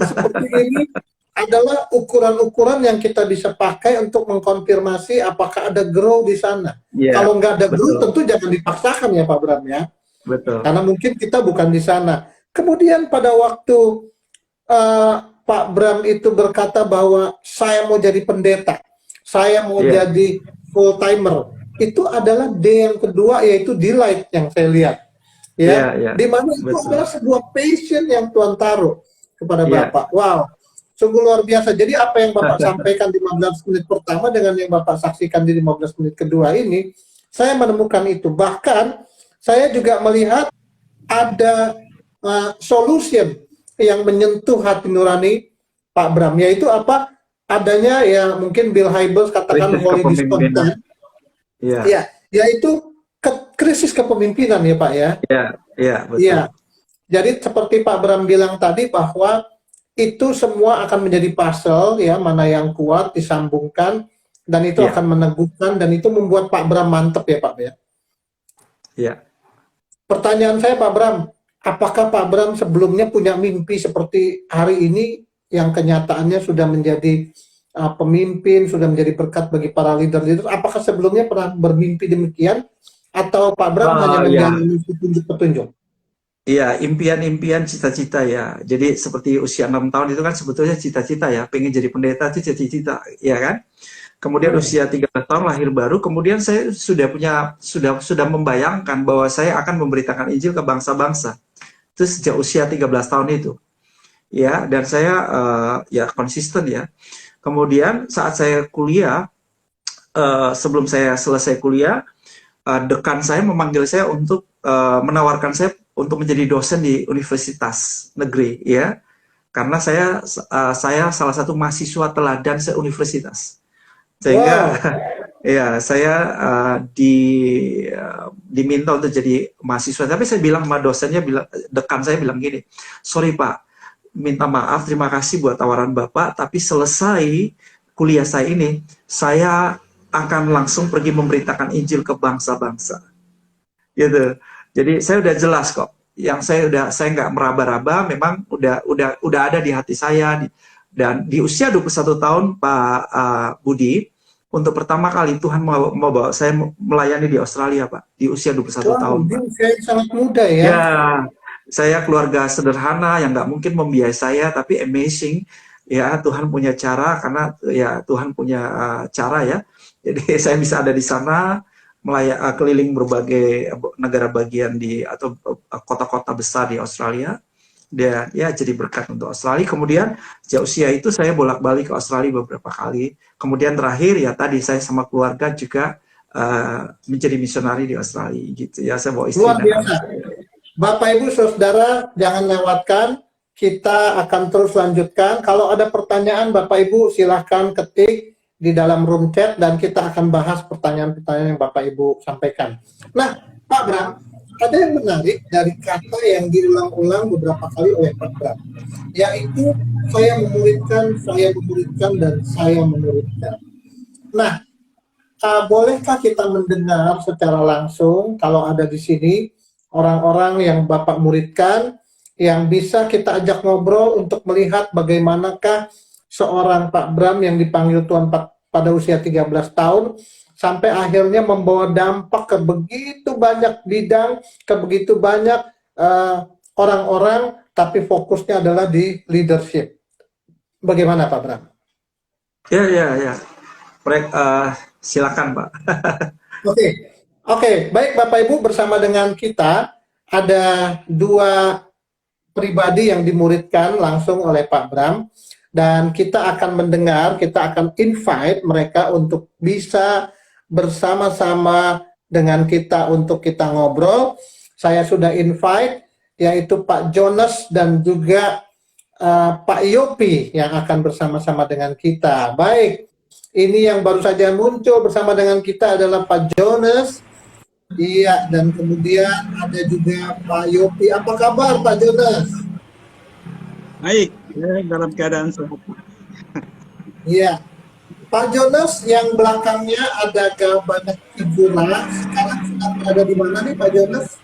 seperti ini adalah ukuran-ukuran yang kita bisa pakai untuk mengkonfirmasi apakah ada grow di sana. Kalau nggak ada grow, tentu jangan dipaksakan ya Pak Bram ya. Betul. Karena mungkin kita bukan di sana. Kemudian pada waktu Pak Bram itu berkata bahwa saya mau jadi pendeta, saya mau jadi full timer. Itu adalah D yang kedua, yaitu delight yang saya lihat. Di mana itu adalah sebuah passion yang Tuhan taruh kepada Bapak. Wow, sungguh luar biasa. Jadi apa yang Bapak sampaikan di 15 menit pertama dengan yang Bapak saksikan di 15 menit kedua ini, saya menemukan itu. Bahkan saya juga melihat ada solution yang menyentuh hati nurani Pak Bram, yaitu apa? Adanya ya mungkin Bill Hybels katakan holy discontent, yaitu krisis kepemimpinan ya Pak ya. Betul. Jadi seperti Pak Bram bilang tadi bahwa itu semua akan menjadi puzzle ya, mana yang kuat disambungkan dan itu akan meneguhkan, dan itu membuat Pak Bram mantep ya Pak ya. Pertanyaan saya Pak Bram, apakah Pak Bram sebelumnya punya mimpi seperti hari ini yang kenyataannya sudah menjadi pemimpin, sudah menjadi berkat bagi para leader-leader? Apakah sebelumnya pernah bermimpi demikian? Atau Pak Bram hanya menjalani petunjuk-petunjuk? Iya, impian-impian, cita-cita ya. Jadi seperti usia 6 tahun itu kan sebetulnya cita-cita ya. Pengen jadi pendeta itu cita-cita, ya kan? Kemudian usia 13 tahun lahir baru, kemudian saya sudah membayangkan bahwa saya akan memberitakan Injil ke bangsa-bangsa. Itu sejak usia 13 tahun itu. Ya, dan saya ya konsisten ya. Kemudian saat saya kuliah, sebelum saya selesai kuliah, dekan saya memanggil saya untuk menawarkan saya untuk menjadi dosen di universitas negeri ya. Karena saya salah satu mahasiswa teladan se-universitas. Sehingga ya saya diminta untuk jadi mahasiswa, tapi saya bilang sama dosennya, dekan saya bilang gini, sorry Pak, minta maaf, terima kasih buat tawaran Bapak, tapi selesai kuliah saya ini, saya akan langsung pergi memberitakan Injil ke bangsa-bangsa. Gitu. Jadi saya udah jelas kok, yang saya nggak meraba-raba, memang udah ada di hati saya. Dan di usia 21 tahun, Pak Budi, untuk pertama kali Tuhan mau bawa saya melayani di Australia, Pak. Di usia 21 tahun. Pak. Saya sangat muda ya. Ya, saya keluarga sederhana yang nggak mungkin membiayai saya, tapi amazing. Ya, Tuhan punya cara, karena ya Tuhan punya cara ya. Jadi saya bisa ada di sana, keliling berbagai negara bagian atau kota-kota besar di Australia. Dia ya jadi berkat untuk Australia. Kemudian sejak usia itu saya bolak-balik ke Australia beberapa kali. Kemudian terakhir ya tadi saya sama keluarga juga menjadi misionari di Australia gitu ya. Saya bawa istri Luar dan anak biasa. saya. Bapak Ibu Saudara, jangan lewatkan. Kita akan terus lanjutkan. Kalau ada pertanyaan, Bapak Ibu silahkan ketik di dalam room chat dan kita akan bahas pertanyaan-pertanyaan yang Bapak Ibu sampaikan. Nah, Pak Bram, ada yang menarik dari kata yang diulang-ulang beberapa kali oleh Pak Bram, yaitu saya memuridkan, dan saya memuridkan. Nah, bolehkah kita mendengar secara langsung kalau ada di sini orang-orang yang Bapak muridkan yang bisa kita ajak ngobrol untuk melihat bagaimanakah seorang Pak Bram yang dipanggil Tuhan pada usia 13 tahun sampai akhirnya membawa dampak ke begitu banyak bidang, ke begitu banyak orang-orang, tapi fokusnya adalah di leadership. Bagaimana Pak Bram? Ya. Silakan Pak. Oke, baik Bapak Ibu, bersama dengan kita ada dua pribadi yang dimuridkan langsung oleh Pak Bram, dan kita akan mendengar, kita akan invite mereka untuk bisa bersama-sama dengan kita untuk kita ngobrol. Saya sudah invite, yaitu Pak Jonas dan juga Pak Yopi yang akan bersama-sama dengan kita. Baik, ini yang baru saja muncul bersama dengan kita adalah Pak Jonas. Iya, dan kemudian ada juga Pak Yopi. Apa kabar Pak Jonas? Baik, dalam keadaan sehat. Iya. Pak Jonas yang belakangnya ada banyak figura. Sekarang sedang berada di mana nih Pak Jonas?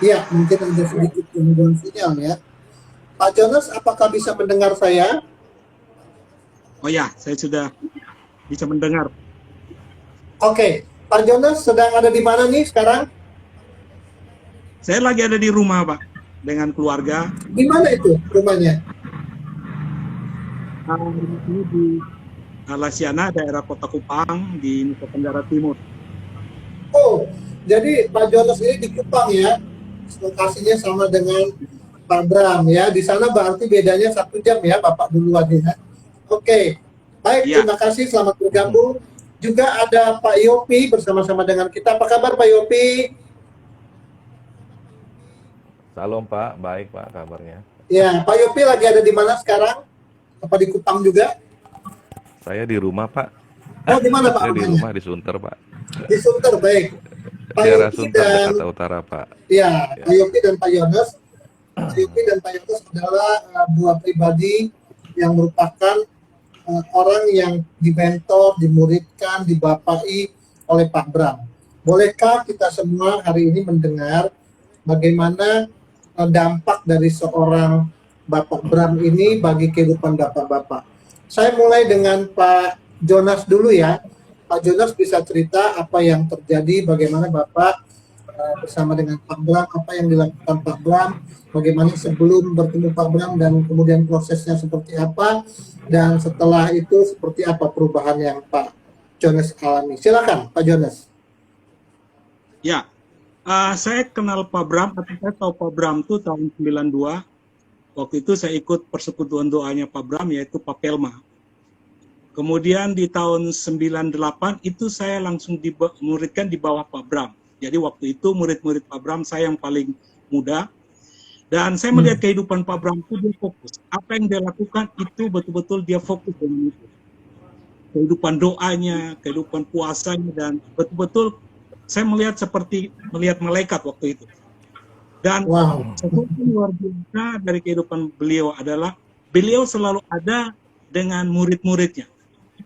Iya, mungkin ada sedikit gangguan sinyal ya. Pak Jonas, apakah bisa mendengar saya? Oh ya, saya sudah bisa mendengar. Oke, Pak Jonas sedang ada di mana nih sekarang? Saya lagi ada di rumah, Pak, dengan keluarga. Di mana itu rumahnya? Ini di Lasiana, daerah Kota Kupang, di Nusa Tenggara Timur. Oh, jadi Pak Jonas ini di Kupang ya? Lokasinya sama dengan Pak Bram ya. Di sana berarti bedanya 1 jam ya, Bapak duluan ya. Oke, baik, Ya. terima kasih, selamat bergabung. Juga ada Pak Yopi bersama-sama dengan kita. Apa kabar Pak Yopi? Salam Pak, baik Pak kabarnya. Ya, Pak Yopi lagi ada di mana sekarang? Apa di Kupang juga? Saya di rumah Pak. Oh, di mana Pak? Saya di rumahnya? rumah di Sunter Pak. Di Sunter, baik. Pak Daerah Yopi Sunter, dan Jakarta Utara Pak. ya, Pak Yopi dan Pak Yones. Pak Yopi dan Pak Yones adalah dua pribadi yang merupakan orang yang dimentor, dimuridkan, dibapai oleh Pak Bram. Bolehkah kita semua hari ini mendengar bagaimana dampak dari seorang Bapak Bram ini bagi kehidupan bapak-bapak? Saya mulai dengan Pak Jonas dulu ya. Pak Jonas bisa cerita apa yang terjadi, bagaimana Bapak bersama dengan Pak Bram, apa yang dilakukan Pak Bram, bagaimana sebelum bertemu Pak Bram dan kemudian prosesnya seperti apa, dan setelah itu seperti apa perubahan yang Pak Jonas alami. Silakan Pak Jonas. Ya, saya kenal Pak Bram, atau saya tahu Pak Bram itu tahun 92. Waktu itu saya ikut persekutuan doanya Pak Bram, yaitu Pak Pelma. Kemudian di tahun 98 itu saya langsung dimuridkan di bawah Pak Bram. Jadi waktu itu murid-murid Pak Bram saya yang paling muda. Dan saya melihat kehidupan Pak Bram itu dia fokus. Apa yang dia lakukan itu betul-betul dia fokus dengan itu. Kehidupan doanya, kehidupan puasanya, dan betul-betul saya melihat seperti melihat malaikat waktu itu. Dan sesuatu luar biasa dari kehidupan beliau adalah beliau selalu ada dengan murid-muridnya.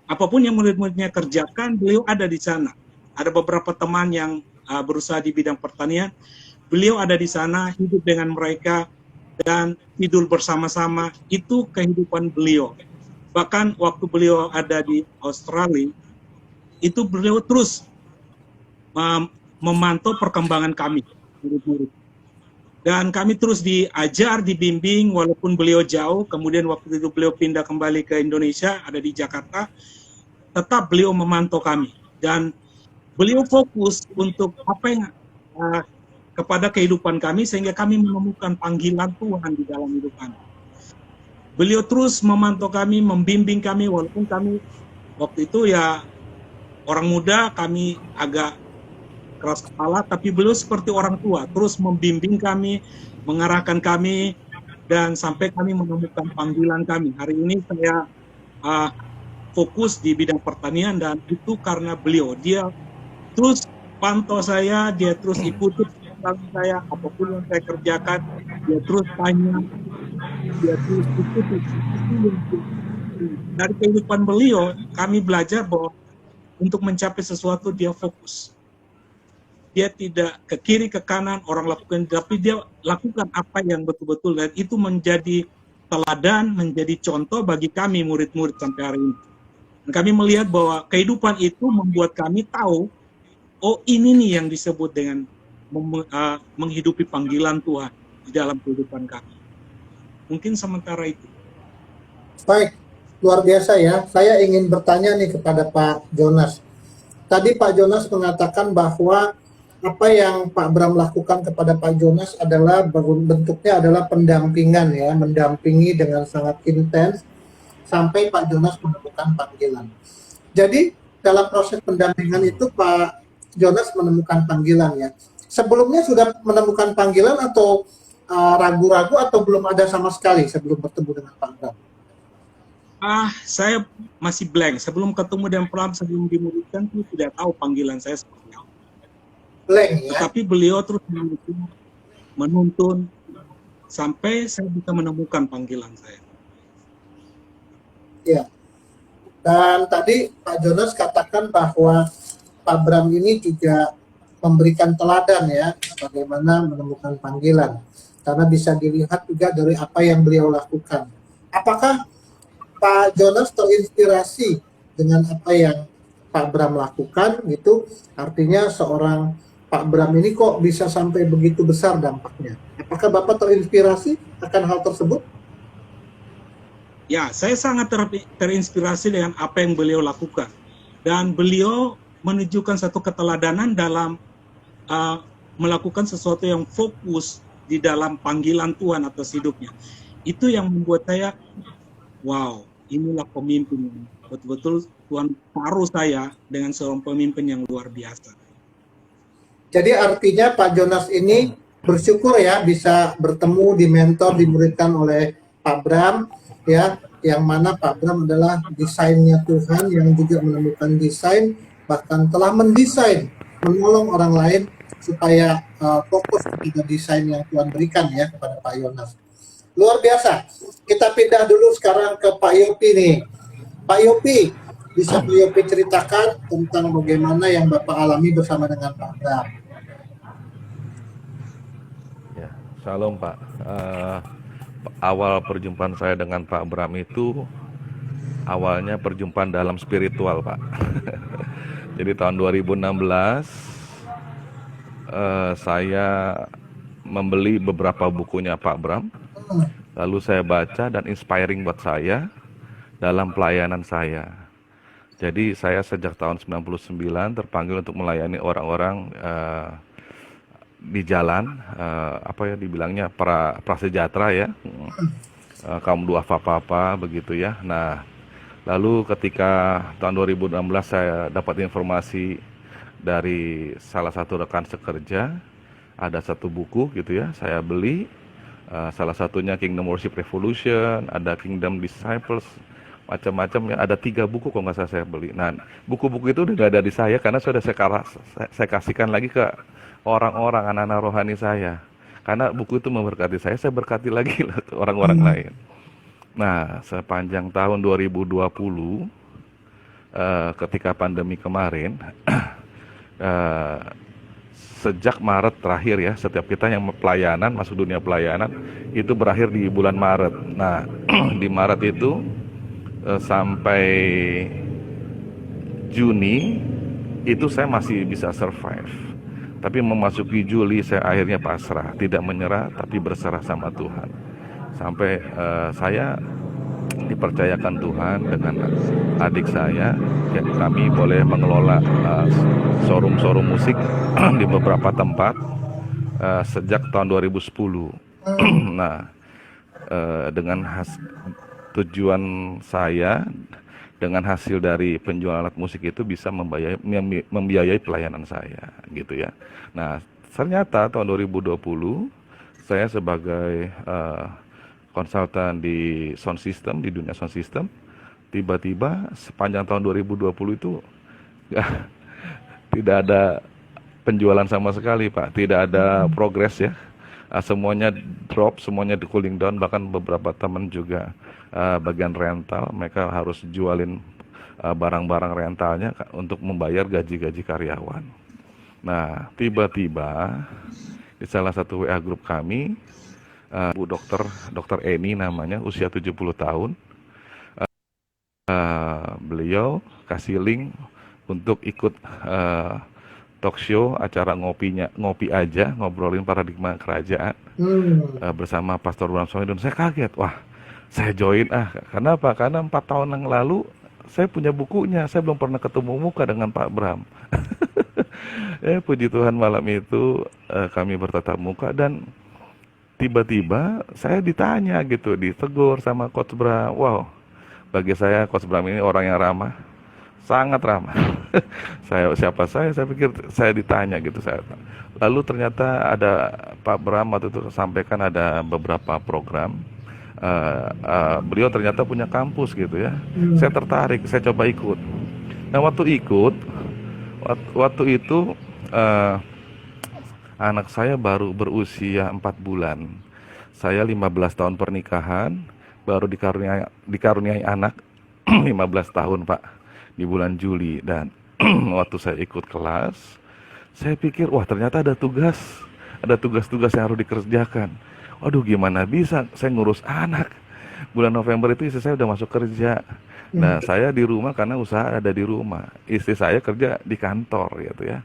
Apapun yang murid-muridnya kerjakan, beliau ada di sana. Ada beberapa teman yang berusaha di bidang pertanian, beliau ada di sana, hidup dengan mereka, dan tidur bersama-sama. Itu kehidupan beliau. Bahkan waktu beliau ada di Australia, itu beliau terus memantau perkembangan kami, murid-murid. Dan kami terus diajar, dibimbing, walaupun beliau jauh. Kemudian waktu itu beliau pindah kembali ke Indonesia, ada di Jakarta, tetap beliau memantau kami. Dan beliau fokus untuk apa yang kepada kehidupan kami sehingga kami menemukan panggilan Tuhan di dalam hidup kami. Beliau terus memantau kami, membimbing kami, walaupun kami waktu itu ya orang muda, kami agak keras kepala, tapi beliau seperti orang tua, terus membimbing kami, mengarahkan kami, dan sampai kami menemukan panggilan kami. Hari ini saya fokus di bidang pertanian, dan itu karena beliau. Dia terus pantau saya, dia terus ikuti saya, apapun yang saya kerjakan, dia terus tanya, dia terus ikuti. Dari kehidupan beliau, kami belajar bahwa untuk mencapai sesuatu dia fokus. Dia tidak ke kiri ke kanan orang lakukan, tapi dia lakukan apa yang betul-betul, dan itu menjadi teladan, menjadi contoh bagi kami murid-murid sampai hari ini. Dan kami melihat bahwa kehidupan itu membuat kami tahu, oh ini nih yang disebut dengan menghidupi panggilan Tuhan di dalam kehidupan kami. Mungkin sementara itu. Baik, luar biasa ya. Saya ingin bertanya nih kepada Pak Jonas. Tadi Pak Jonas mengatakan bahwa apa yang Pak Bram lakukan kepada Pak Jonas adalah bentuknya adalah pendampingan ya, mendampingi dengan sangat intens sampai Pak Jonas menemukan panggilan. Jadi dalam proses pendampingan itu Pak Jonas menemukan panggilan ya. Sebelumnya sudah menemukan panggilan atau ragu-ragu atau belum ada sama sekali sebelum bertemu dengan Pak Bram? Saya masih blank. Sebelum ketemu dengan Bram, sebelum dimuridkan, saya tidak tahu panggilan saya seperti apa. Blank ya. Tetapi beliau terus menuntun sampai saya bisa menemukan panggilan saya. Ya. Dan tadi Pak Jonas katakan bahwa Pak Bram ini juga memberikan teladan ya, bagaimana menemukan panggilan. Karena bisa dilihat juga dari apa yang beliau lakukan. Apakah Pak Jonas terinspirasi dengan apa yang Pak Bram lakukan gitu? Artinya seorang Pak Bram ini kok bisa sampai begitu besar dampaknya? Apakah Bapak terinspirasi akan hal tersebut? Ya, saya sangat terinspirasi dengan apa yang beliau lakukan. Dan beliau menunjukkan satu keteladanan dalam melakukan sesuatu yang fokus di dalam panggilan Tuhan atas hidupnya. Itu yang membuat saya, wow, inilah pemimpin. Betul-betul Tuhan taruh saya dengan seorang pemimpin yang luar biasa. Jadi artinya Pak Jonas ini bersyukur ya bisa bertemu, dimentor, dimuridkan oleh Pak Bram ya, yang mana Pak Bram adalah desainnya Tuhan yang juga menemukan desain, bahkan telah mendesain, menolong orang lain supaya fokus kepada desain yang Tuhan berikan ya kepada Pak Jonas. Luar biasa. Kita pindah dulu sekarang ke Pak Yopi nih. Pak Yopi, bisa Pak Yopi ceritakan tentang bagaimana yang Bapak alami bersama dengan Pak Bram? Ya, shalom Pak. Awal perjumpaan saya dengan Pak Bram itu awalnya perjumpaan dalam spiritual Pak. Jadi tahun 2016 saya membeli beberapa bukunya Pak Bram, lalu saya baca dan inspiring buat saya dalam pelayanan saya. Jadi saya sejak tahun 99 terpanggil untuk melayani orang-orang di jalan, apa ya dibilangnya prasejahtera ya, kaum duafa papa begitu ya. Nah, lalu ketika tahun 2016 saya dapat informasi dari salah satu rekan sekerja, ada satu buku gitu ya, saya beli. Salah satunya Kingdom Worship Revolution, ada Kingdom Disciples, macam-macam ya, ada 3 buku kalau nggak salah saya beli. Nah, buku-buku itu udah nggak ada di saya karena sudah saya kasihkan lagi ke orang-orang, anak-anak rohani saya. Karena buku itu memberkati saya berkati lagi lah ke orang-orang lain. Nah, sepanjang tahun 2020, ketika pandemi kemarin, sejak Maret terakhir ya, setiap kita yang pelayanan, masuk dunia pelayanan, itu berakhir di bulan Maret. Nah, di Maret itu sampai Juni, itu saya masih bisa survive. Tapi memasuki Juli, saya akhirnya pasrah, tidak menyerah, tapi berserah sama Tuhan. Sampai saya dipercayakan Tuhan dengan adik saya, kami boleh mengelola showroom musik di beberapa tempat sejak tahun 2010. Nah, dengan tujuan saya dengan hasil dari penjualan alat musik itu bisa membiayai pelayanan saya, gitu ya. Nah, ternyata tahun 2020 saya sebagai konsultan di sound system, di dunia sound system, tiba-tiba sepanjang tahun 2020 itu tidak ada penjualan sama sekali, Pak. Tidak ada progres ya. Semuanya drop, semuanya di cooling down, bahkan beberapa teman juga bagian rental, mereka harus jualin barang-barang rentalnya untuk membayar gaji-gaji karyawan. Nah, tiba-tiba di salah satu WA grup kami, Bu Dokter Eni namanya, usia 70 tahun, beliau kasih link untuk ikut talk show, acara ngopi aja, ngobrolin paradigma kerajaan bersama Pastor Bram Soe. Dan saya kaget, wah saya join kenapa? Karena 4 tahun yang lalu saya punya bukunya, saya belum pernah ketemu muka dengan Pak Bram. Puji Tuhan malam itu kami bertatap muka dan tiba-tiba saya ditanya gitu, ditegur sama Coach Bram. Wow, bagi saya Coach Bram ini orang yang ramah, sangat ramah. Siapa saya pikir saya ditanya gitu. Lalu ternyata ada Pak Bram waktu itu sampaikan ada beberapa program. Beliau ternyata punya kampus gitu ya. Saya tertarik, saya coba ikut. Nah, waktu itu anak saya baru berusia 4 bulan. Saya 15 tahun pernikahan, baru dikaruniai anak 15 tahun, Pak, di bulan Juli. Dan waktu saya ikut kelas, saya pikir, wah ternyata ada tugas-tugas yang harus dikerjakan. Waduh, gimana bisa saya ngurus anak. Bulan November itu istri saya udah masuk kerja. Nah, saya di rumah karena usaha ada di rumah. Istri saya kerja di kantor gitu ya.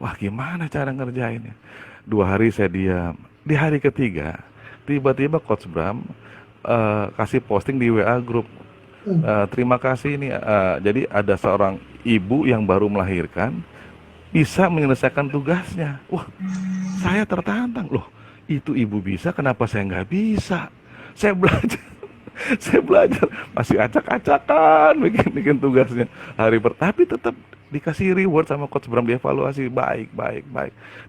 Wah, gimana cara ngerjainnya? 2 hari saya diam. Di hari ketiga, tiba-tiba Coach Bram kasih posting di WA grup. Terima kasih ini. Jadi ada seorang ibu yang baru melahirkan bisa menyelesaikan tugasnya. Wah, saya tertantang loh. Itu ibu bisa, kenapa saya nggak bisa? Saya belajar masih acak-acakan bikin tugasnya tapi tetap dikasih reward sama Coach Bram, dievaluasi baik.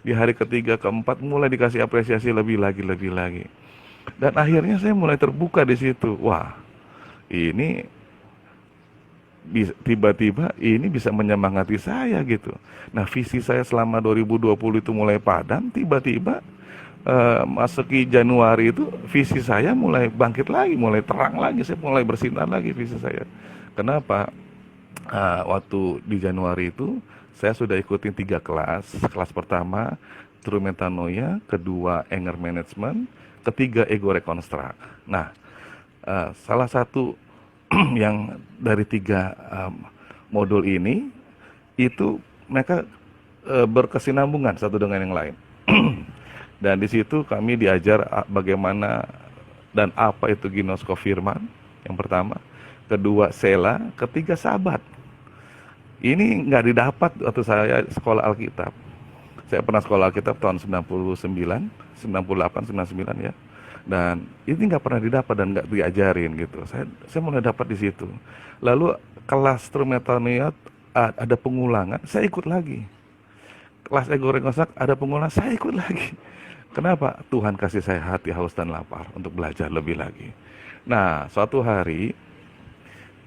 Di hari ketiga keempat mulai dikasih apresiasi lebih lagi. Dan akhirnya saya mulai terbuka di situ. Wah, ini tiba-tiba ini bisa menyemangati saya gitu. Nah, visi saya selama 2020 itu mulai padam, tiba-tiba masuki Januari itu visi saya mulai bangkit lagi, mulai terang lagi, saya mulai bersinar lagi visi saya. Kenapa? Waktu di Januari itu saya sudah ikutin 3 kelas. Kelas pertama True Metanoia, kedua Anger Management, ketiga Ego Reconstruct. Nah, salah satu yang dari 3 modul ini itu mereka berkesinambungan satu dengan yang lain. Dan di situ kami diajar bagaimana dan apa itu ginosko firman, yang pertama. Kedua Sela, ketiga Sabat. Ini nggak didapat waktu saya sekolah Alkitab. Saya pernah sekolah Alkitab tahun 99, 98, 99 ya. Dan ini nggak pernah didapat dan nggak diajarin gitu. Saya mulai dapat di situ. Lalu kelas True Metanoia ada pengulangan, saya ikut lagi. Kelas Ego Reconstruct ada pengulangan, saya ikut lagi. Kenapa? Tuhan kasih saya hati haus dan lapar untuk belajar lebih lagi. Nah, suatu hari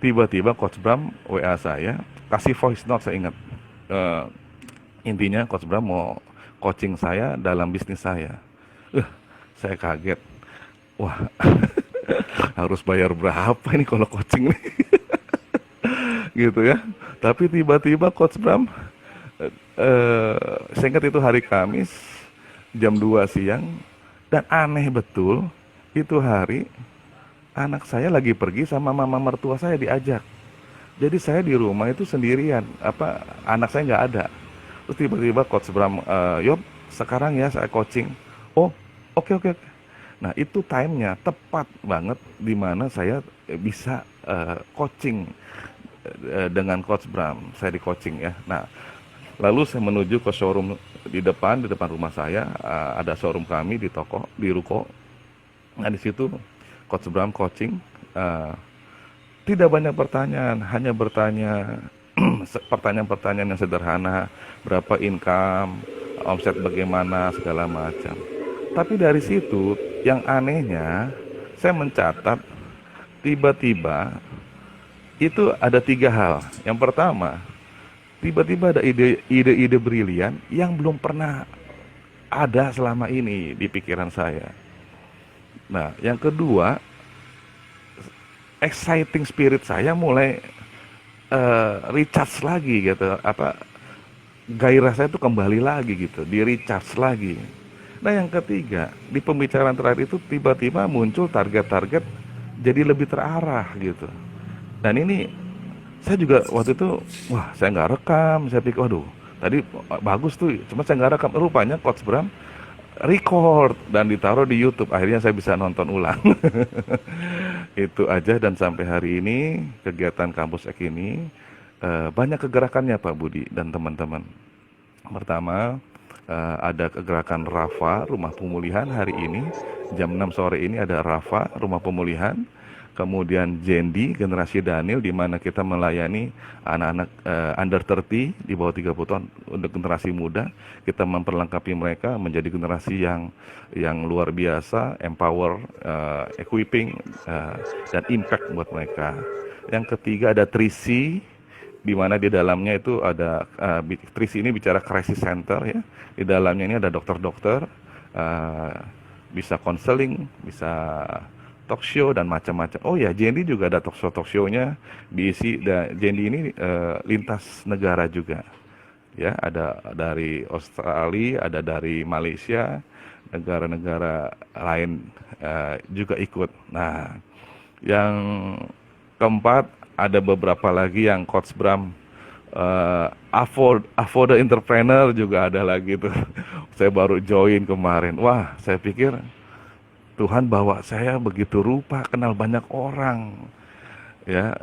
tiba-tiba Coach Bram WA saya, kasih voice note, saya ingat. Intinya Coach Bram mau coaching saya dalam bisnis saya. Saya kaget. Wah, harus bayar berapa ini kalau coaching nih? Gitu ya. Tapi tiba-tiba Coach Bram, saya ingat itu hari Kamis, jam 2 siang, dan aneh betul, itu hari anak saya lagi pergi sama mama mertua saya diajak. Jadi saya di rumah itu sendirian, anak saya nggak ada. Terus tiba-tiba Coach Bram, Yob, sekarang ya saya coaching. Oh, oke. Nah, itu timenya tepat banget di mana saya bisa coaching dengan Coach Bram. Saya di coaching ya. Nah, lalu saya menuju ke showroom di depan rumah saya, ada showroom kami di di ruko. Nah, di situ Coach Bram coaching. Tidak banyak pertanyaan, hanya bertanya pertanyaan-pertanyaan yang sederhana, berapa income, omset bagaimana, segala macam. Tapi dari situ, yang anehnya, saya mencatat tiba-tiba itu ada 3 hal. Yang pertama, tiba-tiba ada ide-ide brilian yang belum pernah ada selama ini di pikiran saya. Nah, yang kedua, exciting spirit saya mulai recharge lagi gitu, gairah saya itu kembali lagi gitu, di recharge lagi. Nah, yang ketiga, di pembicaraan terakhir itu tiba-tiba muncul target-target jadi lebih terarah gitu. Dan ini saya juga waktu itu, wah, saya nggak rekam, saya pikir waduh tadi bagus tuh, cuma saya nggak rekam. Rupanya Coach Bram record dan ditaruh di YouTube, akhirnya saya bisa nonton ulang. Itu aja, dan sampai hari ini kegiatan Kampus Ek ini banyak kegerakannya Pak Budi dan teman-teman. Pertama, ada kegerakan Rafa Rumah Pemulihan hari ini jam 6 sore ini ada Rafa Rumah Pemulihan. Kemudian Jendi Generasi Daniel, di mana kita melayani anak-anak under 30 di bawah 30 tahun untuk generasi muda. Kita memperlengkapi mereka menjadi generasi yang luar biasa, empower, equipping, dan impact buat mereka. Yang ketiga ada Trisi, di mana di dalamnya itu ada Trisi ini bicara crisis center ya. Di dalamnya ini ada dokter-dokter, bisa konseling, bisa talk show dan macam-macam. Oh ya, Jendi juga ada talk show-nya diisi. Jendi ini lintas negara juga. Ya, ada dari Australia, ada dari Malaysia, negara-negara lain juga ikut. Nah, yang keempat ada beberapa lagi yang Coach Bram afford the entrepreneur juga ada lagi tuh. Saya baru join kemarin. Wah, saya pikir Tuhan bawa saya begitu rupa, kenal banyak orang, ya.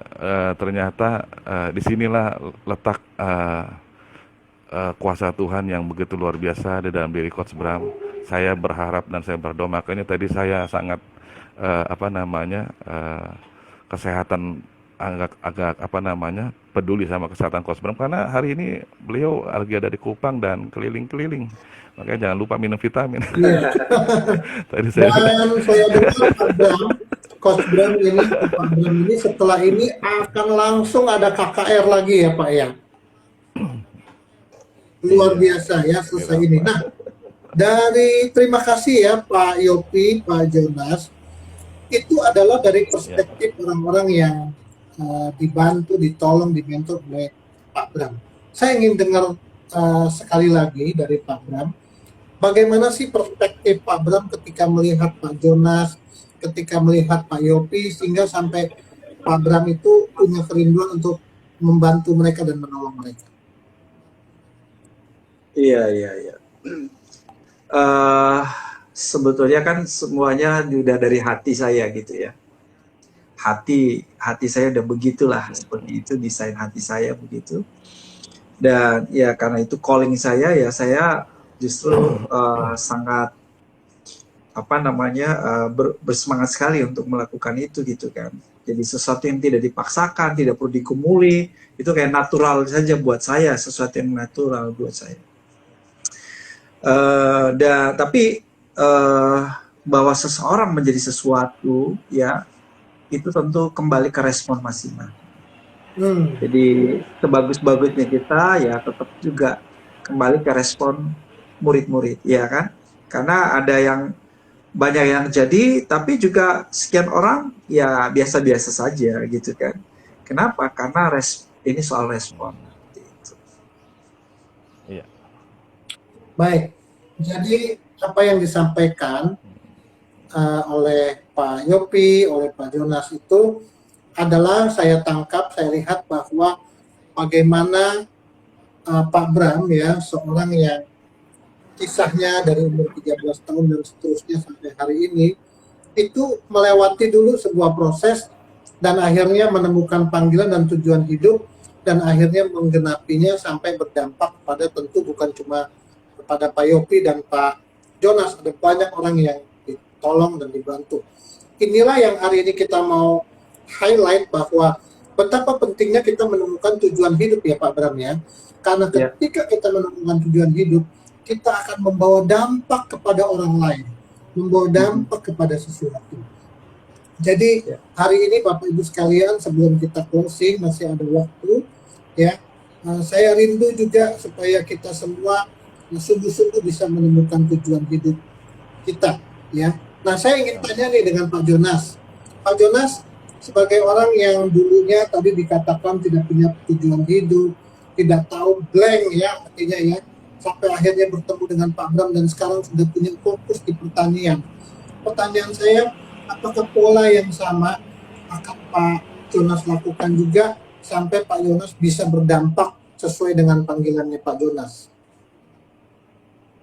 Ternyata disinilah letak kuasa Tuhan yang begitu luar biasa di dalam diri Coach Bram. Saya berharap dan saya berdoa, makanya tadi saya sangat kesehatan agak peduli sama kesehatan Coach Bram, karena hari ini beliau lagi ada di Kupang dan keliling-keliling. Makanya jangan lupa minum vitamin. Iya. Tadi saya Dan saya dengar Coach Bram ini setelah ini akan langsung ada KKR lagi ya Pak ya. Luar biasa ya selesai ini. Nah, terima kasih ya Pak Yopi, Pak Jonas. Itu adalah dari perspektif orang-orang yang dibantu, ditolong, dimentor oleh Pak Bram. Saya ingin dengar sekali lagi dari Pak Bram. Bagaimana sih perspektif Pak Bram ketika melihat Pak Jonas, ketika melihat Pak Yopi, sehingga sampai Pak Bram itu punya kerinduan untuk membantu mereka dan menolong mereka? Iya. Sebetulnya kan semuanya udah dari hati saya gitu ya. Hati saya udah begitulah, seperti itu, desain hati saya begitu. Dan ya karena itu calling saya, ya saya justru sangat bersemangat sekali untuk melakukan itu gitu kan. Jadi sesuatu yang tidak dipaksakan, tidak perlu digumuli, itu kayak natural saja buat saya, sesuatu yang natural buat saya. Tapi bahwa seseorang menjadi sesuatu ya, itu tentu kembali ke respon masing-masing. Jadi sebagus-bagusnya kita ya tetap juga kembali ke respon murid-murid, ya kan? Karena ada yang banyak yang jadi, tapi juga sekian orang ya biasa-biasa saja gitu kan. Kenapa? Karena ini soal respon. Iya. Baik, jadi apa yang disampaikan oleh Pak Yopi, oleh Pak Jonas itu adalah saya tangkap, saya lihat bahwa bagaimana Pak Bram ya, seorang yang kisahnya dari umur 13 tahun dan seterusnya sampai hari ini, itu melewati dulu sebuah proses dan akhirnya menemukan panggilan dan tujuan hidup dan akhirnya menggenapinya sampai berdampak pada tentu bukan cuma kepada Pak Yopi dan Pak Jonas, ada banyak orang yang ditolong dan dibantu. Inilah yang hari ini kita mau highlight bahwa betapa pentingnya kita menemukan tujuan hidup ya Pak Bram ya. Karena ketika kita menemukan tujuan hidup, kita akan membawa dampak kepada orang lain, membawa dampak kepada sesuatu. Jadi hari ini Bapak Ibu sekalian, sebelum kita closing masih ada waktu ya. Saya rindu juga supaya kita semua sungguh-sungguh bisa menemukan tujuan hidup kita ya. Nah, saya ingin tanya nih dengan Pak Jonas. Pak Jonas sebagai orang yang dulunya tadi dikatakan tidak punya tujuan hidup, tidak tahu blank ya artinya ya, sampai akhirnya bertemu dengan Pak Bram dan sekarang sudah punya fokus di pertanian. Pertanyaan saya, apakah pola yang sama akan Pak Jonas lakukan juga sampai Pak Jonas bisa berdampak sesuai dengan panggilannya Pak Jonas?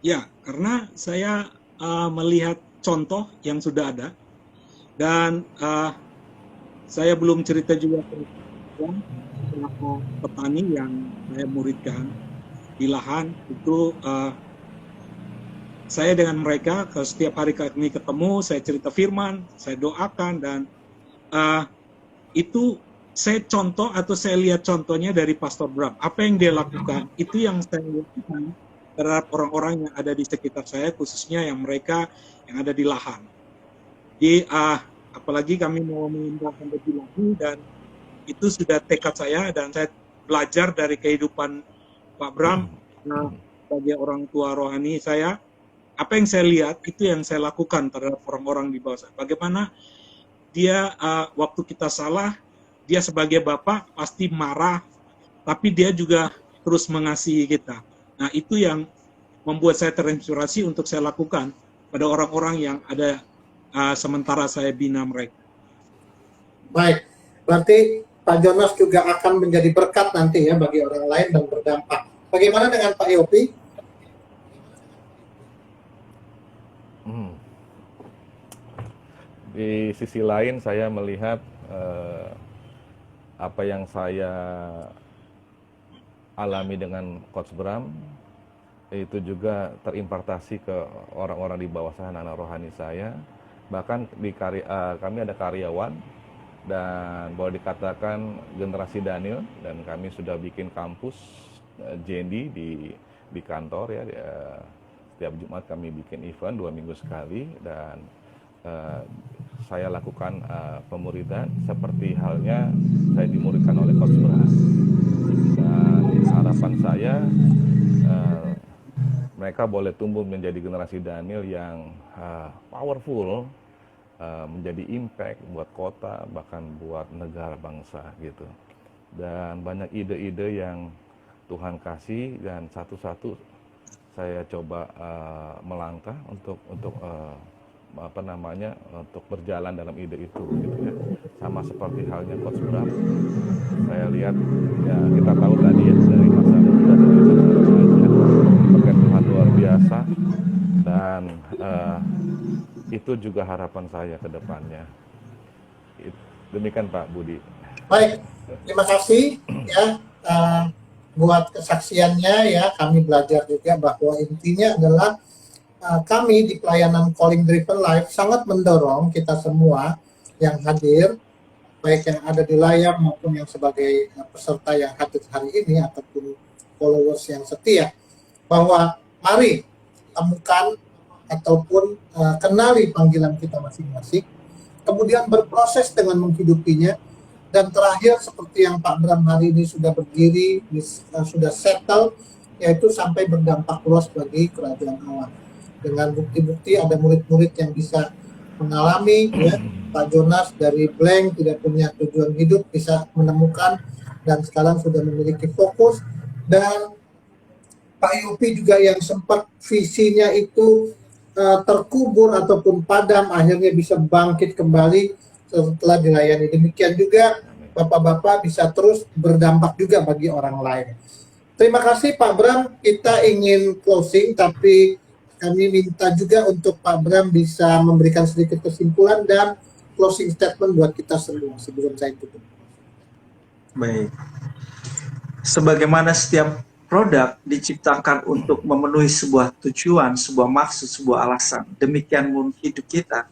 Ya, karena saya melihat contoh yang sudah ada dan saya belum cerita juga tentang beberapa petani yang saya muridkan di lahan itu. Saya dengan mereka setiap hari kami ketemu, saya cerita firman, saya doakan dan itu saya contoh atau saya lihat contohnya dari Pastor Bram. Apa yang dia lakukan itu yang saya lakukan terhadap orang-orang yang ada di sekitar saya, khususnya yang mereka yang ada di lahan. Jadi apalagi kami mau mengembangkan lebih lagi dan itu sudah tekad saya dan saya belajar dari kehidupan Pak Bram sebagai orang tua rohani saya. Apa yang saya lihat itu yang saya lakukan terhadap orang-orang di bawah saya. Bagaimana dia waktu kita salah, dia sebagai bapak pasti marah, tapi dia juga terus mengasihi kita. Nah, itu yang membuat saya terinspirasi untuk saya lakukan pada orang-orang yang ada sementara saya bina mereka. Baik, berarti Pak Jonas juga akan menjadi berkat nanti ya bagi orang lain dan berdampak. Bagaimana dengan Pak Yopi? Di sisi lain saya melihat apa yang saya alami dengan Coach Bram itu juga terimpartasi ke orang-orang di bawah saya, anak rohani saya. Bahkan di kami ada karyawan dan boleh dikatakan generasi Daniel, dan kami sudah bikin kampus JND di kantor ya. Setiap Jumat kami bikin event 2 minggu sekali dan saya lakukan pemuridan seperti halnya saya dimuridkan oleh Coach Bram. Dan harapan saya mereka boleh tumbuh menjadi generasi Daniel yang powerful, menjadi impact buat kota, bahkan buat negara bangsa gitu. Dan banyak ide-ide yang Tuhan kasih dan satu-satu saya coba melangkah untuk untuk berjalan dalam ide itu gitu ya. Sama seperti halnya Coach Bram. Saya lihat ya, kita tahu tadi ya dari masa muda dari remaja, pakai Tuhan luar biasa dan itu juga harapan saya ke depannya. Demikian Pak Budi. Baik, terima kasih ya buat kesaksiannya ya. Kami belajar juga bahwa intinya adalah kami di pelayanan Calling Driven Life sangat mendorong kita semua yang hadir, baik yang ada di layar maupun yang sebagai peserta yang hadir hari ini ataupun followers yang setia, bahwa mari temukan ataupun kenali panggilan kita masing-masing, kemudian berproses dengan menghidupinya, dan terakhir seperti yang Pak Bram hari ini sudah berdiri, sudah settle, yaitu sampai berdampak luas bagi kerajaan Allah. Dengan bukti-bukti ada murid-murid yang bisa mengalami ya, Pak Jonas dari blank tidak punya tujuan hidup bisa menemukan dan sekarang sudah memiliki fokus, dan Pak Yopi juga yang sempat visinya itu terkubur ataupun padam akhirnya bisa bangkit kembali setelah dilayani. Demikian juga Bapak-bapak bisa terus berdampak juga bagi orang lain. Terima kasih Pak Bram, kita ingin closing tapi kami minta juga untuk Pak Bram bisa memberikan sedikit kesimpulan dan closing statement buat kita semua sebelum saya tutup. Baik. Sebagaimana setiap produk diciptakan untuk memenuhi sebuah tujuan, sebuah maksud, sebuah alasan, demikian pun hidup kita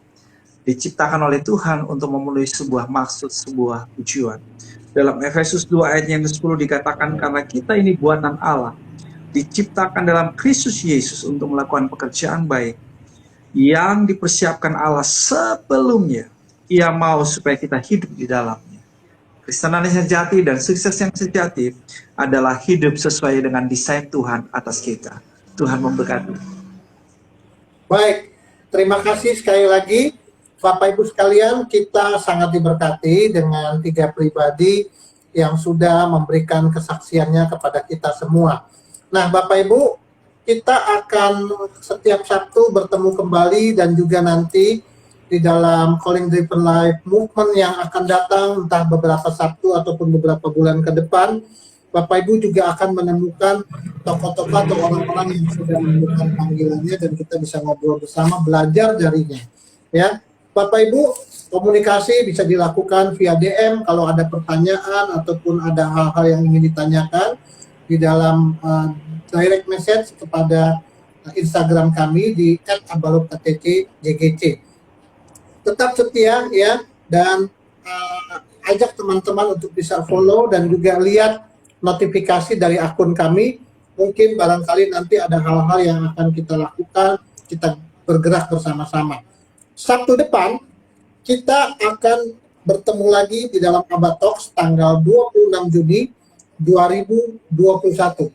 diciptakan oleh Tuhan untuk memenuhi sebuah maksud, sebuah tujuan. Dalam Efesus 2 ayat yang ke-10 dikatakan, karena kita ini buatan Allah, diciptakan dalam Kristus Yesus untuk melakukan pekerjaan baik yang dipersiapkan Allah sebelumnya Ia mau supaya kita hidup di dalamnya. Kristenan yang sejati dan sukses yang sejati adalah hidup sesuai dengan desain Tuhan atas kita. Tuhan memberkati. Baik, terima kasih sekali lagi Bapak Ibu sekalian, kita sangat diberkati dengan 3 pribadi yang sudah memberikan kesaksiannya kepada kita semua. Nah, Bapak Ibu, kita akan setiap Sabtu bertemu kembali dan juga nanti di dalam Calling Driven Life Movement yang akan datang entah beberapa Sabtu ataupun beberapa bulan ke depan. Bapak Ibu juga akan menemukan tokoh-tokoh atau orang-orang yang sudah menemukan panggilannya dan kita bisa ngobrol bersama, belajar darinya. Ya, Bapak Ibu, komunikasi bisa dilakukan via DM kalau ada pertanyaan ataupun ada hal-hal yang ingin ditanyakan di dalam direct message kepada Instagram kami di @abalokttcggc. Tetap setia ya, dan ajak teman-teman untuk bisa follow dan juga lihat notifikasi dari akun kami. Mungkin barangkali nanti ada hal-hal yang akan kita lakukan, kita bergerak bersama-sama. Sabtu depan kita akan bertemu lagi di dalam Abad Talks tanggal 26 Juni 2021.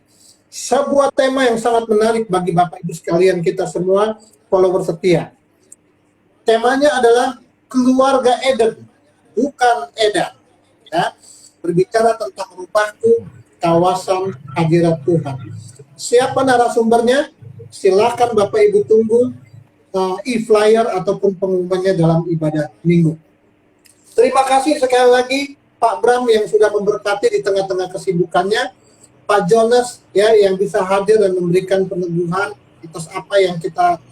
Sebuah tema yang sangat menarik bagi Bapak Ibu sekalian kita semua follower setia. Temanya adalah keluarga Eden, bukan Edan. Ya, berbicara tentang rumahku, kawasan hadirat Tuhan. Siapa narasumbernya? Silakan Bapak Ibu tunggu e-flyer ataupun pengumumannya dalam ibadah minggu. Terima kasih sekali lagi Pak Bram yang sudah memberkati di tengah-tengah kesibukannya, Pak Jonas ya yang bisa hadir dan memberikan peneguhan atas apa yang kita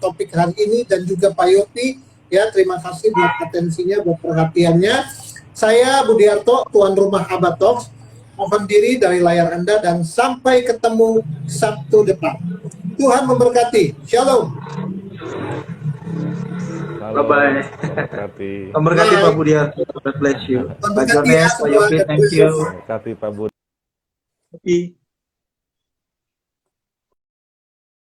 topik hari ini, dan juga Pak Yoti ya, terima kasih buat atensinya, buat perhatiannya. Saya Budiarto, tuan rumah Abad Talks, mohon diri dari layar Anda dan sampai ketemu Sabtu depan. Tuhan memberkati. Shalom. Bye-bye. Memberkati Pak Budiarto. God bless you. Pak Jones, Pak Yopi, thank you. Memberkati Pak Budi.